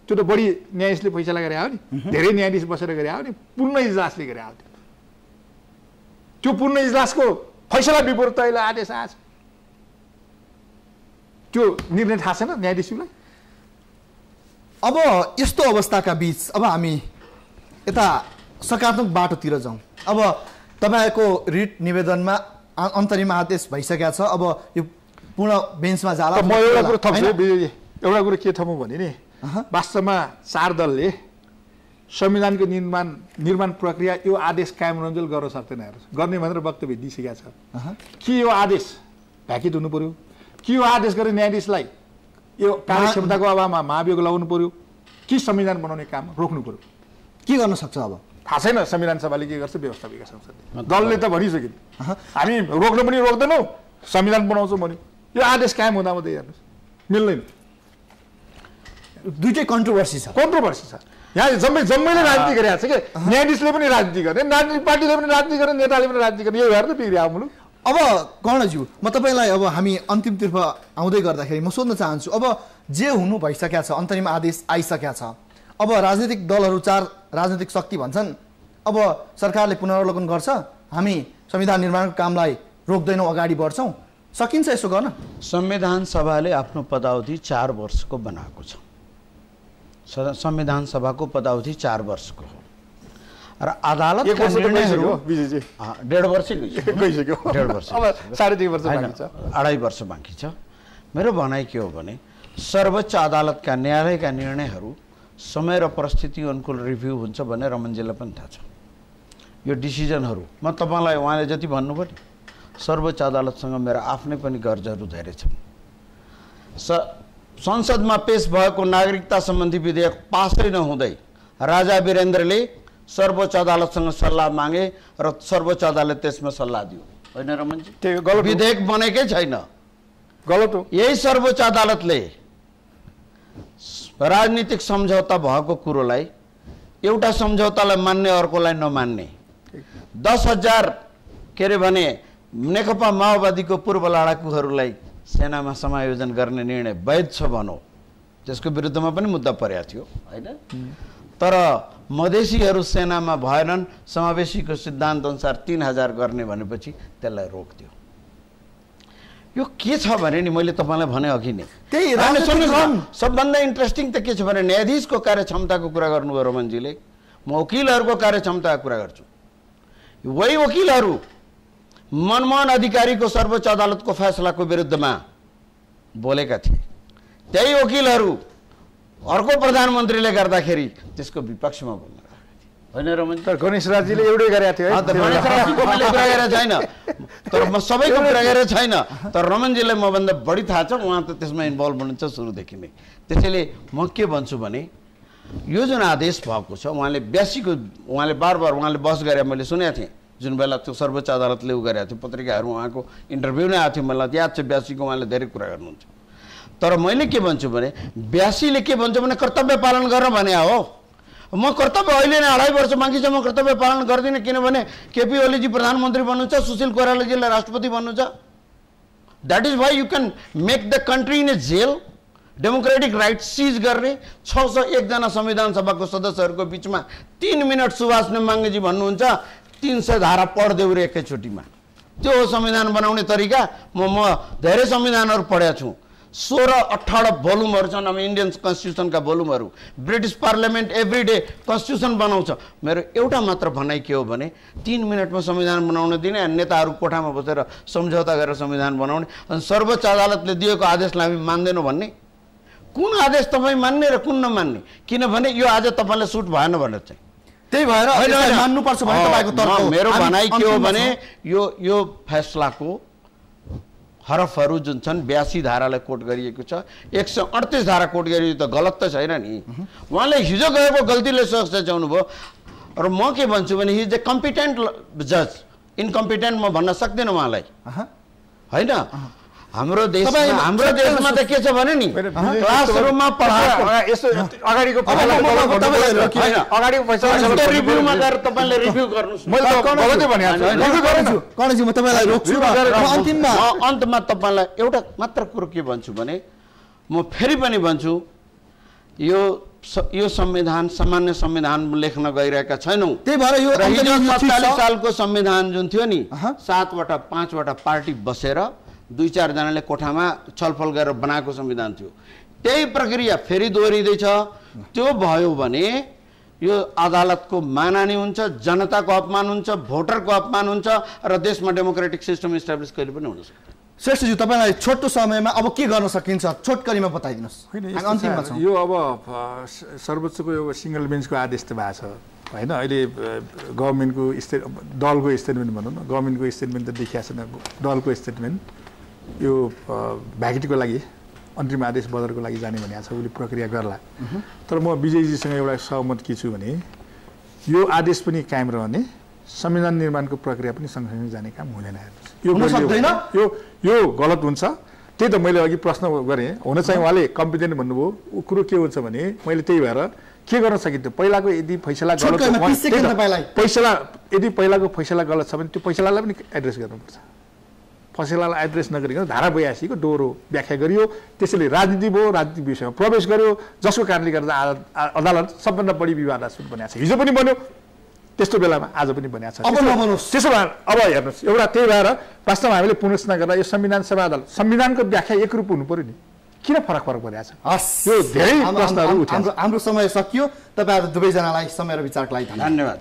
त्यो त बढी न्यायाधीशले फैसला गरे हो नि, धेरै न्यायाधीश बसेर गरे हो नि, पूर्ण इजलासले गरे हो। त्यो पूर्ण इजलासको फैसला विपरीत त अहिले आदेश आएछ। त्यो निर्णय थाहा छैन न्यायाधीशलाई। अब यस्तो अवस्थाका बीच अब हामी यता सकारात्मक बाटोतिर जाउँ। अब तपाईँको रिट निवेदनमा अन्तरिम आदेश भइसकेको छ। अब यो पूर्ण बेन्चमा जाला। म एउटा कुरो थप्छु विजयजी, एउटा कुरो के थपौँ भने नि, वास्तवमा 4 दलले संविधानको निर्माण प्रक्रिया यो आदेश कायम रहन्जेल गर्न सक्दैन। गर्ने भनेर वक्तव्य दिइसकेको छ। कि यो आदेश भ्याकित हुनु पर्यो, कि यो आदेश गरे न्यायाधीशलाई यो कार्यक्षमताको अभावमा महाभियोग लगाउनु पर्यो, कि संविधान बनाउने काम रोक्नु पर्यो। के गर्न सक्छ अब थाहा छैन। संविधान सभाले के गर्छ, व्यवस्था विकास संसदले। दलले त भनिसक्यो हामी रोक्नु पनि रोक्दैनौँ, संविधान बनाउँछौँ भन्यो। यो आदेश कायम हुँदा मात्रै हेर्नुहोस् मिल्दैन। दुईटै कन्ट्रोभर्सी छ। यहाँ जम्मैले राजनीति गरिरहेको छ कि न्यायाधीशले पनि राजनीति गर्ने, राजनीतिक पार्टीले पनि राजनीति गर्ने, नेताले पनि राजनीति गर्ने। यो भएर त बिग्रियो मुलुक। अब कर्णज्यू, म तपाईँलाई अब हामी अन्तिमतर्फ आउँदै गर्दाखेरि म सोध्न चाहन्छु, अब जे हुनु भइसकेको छ, अन्तरिम आदेश आइसकेको छ। अब राजनीतिक दलहरू 4 राजनीतिक शक्ति भन्छन् अब सरकारले पुनरावलोकन गर्छ, हामी संविधान निर्माणको कामलाई रोक्दैनौँ, अगाडि बढ्छौँ। सकिन्छ यसो गर्न? संविधान सभाले आफ्नो पदावधि 4 वर्षको बनाएको छ। संविधान सभाको पदावधि 4 वर्षको हो र अदालतका निर्णयहरू 1.5 वर्ष गइसक्यो। 1.5 वर्ष, अब 3.5 वर्ष बाँकी छ, 2.5 वर्ष बाँकी छ। मेरो भनाइ के हो भने सर्वोच्च अदालतका न्यायालयका निर्णयहरू समय र परिस्थिति अनुकूल रिभ्यू हुन्छ भन्ने रमनजीलाई पनि थाहा छ। यो डिसिजनहरू म तपाईँलाई उहाँले जति भन्नुभयो नि, सर्वोच्च अदालतसँग मेरो आफ्नै पनि गर्जहरू धेरै छन्। संसदमा पेश भएको नागरिकता सम्बन्धी विधेयक पासै नहुँदै राजा वीरेन्द्रले सर्वोच्च अदालतसँग सल्लाह मागे र सर्वोच्च अदालत त्यसमा सल्लाह दियो, होइन रमनजी? विधेयक बनेकै छैन, गलत हो। यही सर्वोच्च अदालतले राजनीतिक सम्झौता भएको कुरोलाई एउटा सम्झौतालाई मान्ने अर्कोलाई नमान्ने, 10,000 के अरे भने नेकपा माओवादीको पूर्व लडाकुहरूलाई सेनामा समायोजन गर्ने निर्णय वैध छ भनौँ, त्यसको विरुद्धमा पनि मुद्दा परेको थियो, होइन? तर मधेसीहरू सेनामा भएनन्, समावेशीको सिद्धान्त अनुसार 3,000 गर्ने भनेपछि त्यसलाई रोक्दियो। यो के छ भने नि, मैले तपाईँलाई भने अघि नै, सबभन्दा इन्ट्रेस्टिङ त के छ भने न्यायाधीशको कार्यक्षमताको कुरा गर्नुभयो रमनजीले, म वकिलहरूको कार्यक्षमताको कुरा गर्छु। वही वकिलहरू मनमोहन अधिकारीको सर्वोच्च अदालतको फैसलाको विरुद्धमा बोलेका थिए, त्यही वकिलहरू अर्को प्रधानमन्त्रीले गर्दाखेरि त्यसको विपक्षमा बोल्न लाग्यो, होइन रमन? तर गणेश राजीले एउटै गरेको थियो। गणेश राजीको मैले कुरा गरेको छैन, तर म सबैको कुरा गरेको छैन। तर रमनजीलाई मभन्दा बढी थाहा छ, उहाँ त त्यसमा इन्भल्भ हुनुहुन्छ सुरुदेखि नै। त्यसैले म के भन्छु भने यो जुन आदेश भएको छ, उहाँले 82 को उहाँले बार उहाँले बहस गरे, मैले सुनेको थिएँ जुन बेला त्यो सर्वोच्च अदालतले उ गरेको थियो, पत्रिकाहरू उहाँको इन्टरभ्यू नै आएको थियो, मलाई याद छ 82 को उहाँले धेरै कुरा गर्नुहुन्छ। तर मैले के भन्छु भने 82 के भन्छ भने कर्तव्य पालन गर्न भने हो। म कर्तव्य अहिले नै 2.5 वर्ष बाँकी छ, म कर्तव्य पालन गर्दिनँ, किनभने केपी ओलीजी प्रधानमन्त्री बन्नुहुन्छ, सुशील कोइरालाजीलाई राष्ट्रपति बन्नुहुन्छ। That is why you can make the country in a jail, democratic right seize गर्ने। 601 जना संविधान सभाको सदस्यहरूको बिचमा 3 मिनट सुभाष नेमाङ्गेजी भन्नुहुन्छ 300 धारा पढ्देऊ रे एकैचोटिमा। त्यो हो संविधान बनाउने तरिका। म धेरै संविधानहरू पढेको छु, 16-18 भोल्युमहरू छन् अब इन्डियन कन्स्टिट्युसनका भोल्युमहरू। British parliament every day constitution बनाउँछ। मेरो एउटा मात्र भनाइ के हो भने 3 मिनटमा संविधान बनाउन दिने, नेताहरू कोठामा बसेर सम्झौता गरेर संविधान बनाउने, अनि सर्वोच्च अदालतले दिएको आदेशलाई हामी मान्दैनौँ भन्ने। कुन आदेश तपाईँ मान्ने र कुन नमान्ने? किनभने यो आज तपाईँलाई सुट भएन भनेर चाहिँ त्यही भएर यसलाई मान्नुपर्छ भने तपाईँको तर्क हो। मेरो भनाइ के हो अन्तिममा भने यो फैसलाको हरफहरू जुन छन् 82 धारालाई कोट गरिएको छ, 138 धारा कोट गरिएको त गलत त छैन नि। उहाँले हिजो गएको गल्तीले सच्याउनु भयो। र म के भन्छु भने हि इज ए कम्पिटेन्ट जज, इनकम्पिटेन्ट म भन्न सक्दिनँ उहाँलाई, होइन। हाम्रो देशमा त के छ भने नि क्लासरुममा पढाएको अगाडिको रिभ्यूमा गएर तपाईँले रिभ्यू गर्नुहोस्। अन्तमा तपाईँलाई एउटा मात्र कुरो के भन्छु भने म फेरि पनि भन्छु, यो संविधान सामान्य संविधान लेख्न गइरहेका छैनौँ। त्यही भएर यो 47 सालको संविधान जुन थियो नि 7वटा 5वटा पार्टी बसेर 2-4 जनाले कोठामा छलफल गरेर बनाएको संविधान थियो। त्यही प्रक्रिया फेरि दोहोरिँदैछ। त्यो भयो भने यो अदालतको मानहानि हुन्छ, जनताको अपमान हुन्छ, भोटरको अपमान हुन्छ र देशमा डेमोक्रेटिक सिस्टम इस्टाब्लिस कहिले पनि हुन सक्दैन। श्रेष्ठजी, तपाईँलाई छोटो समयमा अब के गर्न सकिन्छ छोटकरीमा बताइदिनुहोस्। यो अब सर्वोच्चको यो सिंगल बेन्चको आदेश त भएको छ, होइन। अहिले गभर्मेन्टको दलको स्टेटमेन्ट भनौँ न, गभर्मेन्टको स्टेटमेन्ट त देखिया छैन। दलको स्टेटमेन्ट यो भ्याकेटीको लागि अन्तिम आदेश बदरको लागि जाने भनेको छ, उसले प्रक्रिया गर्ला। तर म विजयजीसँग एउटा सहमत के छु भने यो आदेश पनि कायम रहने, संविधान निर्माणको प्रक्रिया पनि सँगसँगै जाने काम हुँदैन। यो गलत हुन्छ। त्यही त मैले अघि प्रश्न गरेँ, हुन चाहिँ उहाँले कम्पिटेन्ट भन्नुभयो। ऊ कुरो के हुन्छ भने मैले त्यही भएर के गर्न सकिन्थ्यो, पहिलाको यदि फैसला गलत यदि पहिलाको फैसला गलत छ भने त्यो फैसलालाई पनि एड्रेस गर्नुपर्छ। फैसलालाई एड्रेस नगरिकन धारा 82को दोहोरो व्याख्या गरियो, त्यसैले राजनीति भयो, राजनीतिक विषयमा प्रवेश गर्यो, जसको कारणले गर्दा अदालत सबभन्दा बढी विवादास्पद बनेको छ। हिजो पनि बन्यो त्यस्तो बेलामा, आज पनि बनेको छ। त्यसो भए अब हेर्नुहोस्, एउटा त्यही भएर वास्तवमा हामीले पुनर्रचना गर्दा यो संविधान सभा अदालत संविधानको व्याख्या एकरूप हुनु पर्यो नि, किन फरक परेको छ? यो धेरै प्रश्नहरू उठ्यो। हाम्रो समय सकियो। तपाईँहरू दुवैजनालाई समय र विचारको लागि धन्यवाद।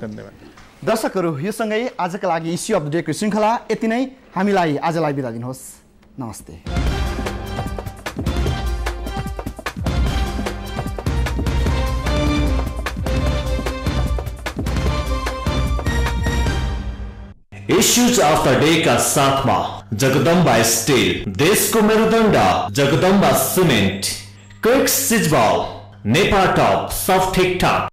दर्शकहरू, यो सँगै आजका लागि इस्यु अफ द डेको श्रृङ्खला यति नै। हामीलाई आजलाई बिदा दिनुहोस्। नमस्ते। इश्यूज अफ द डे का साथमा जगदम्बा स्टील, देशको मेरुदण्ड जगदम्बा सिमेन्ट, क्विक सिजबल, नेपाल टप सब ठिकठाक।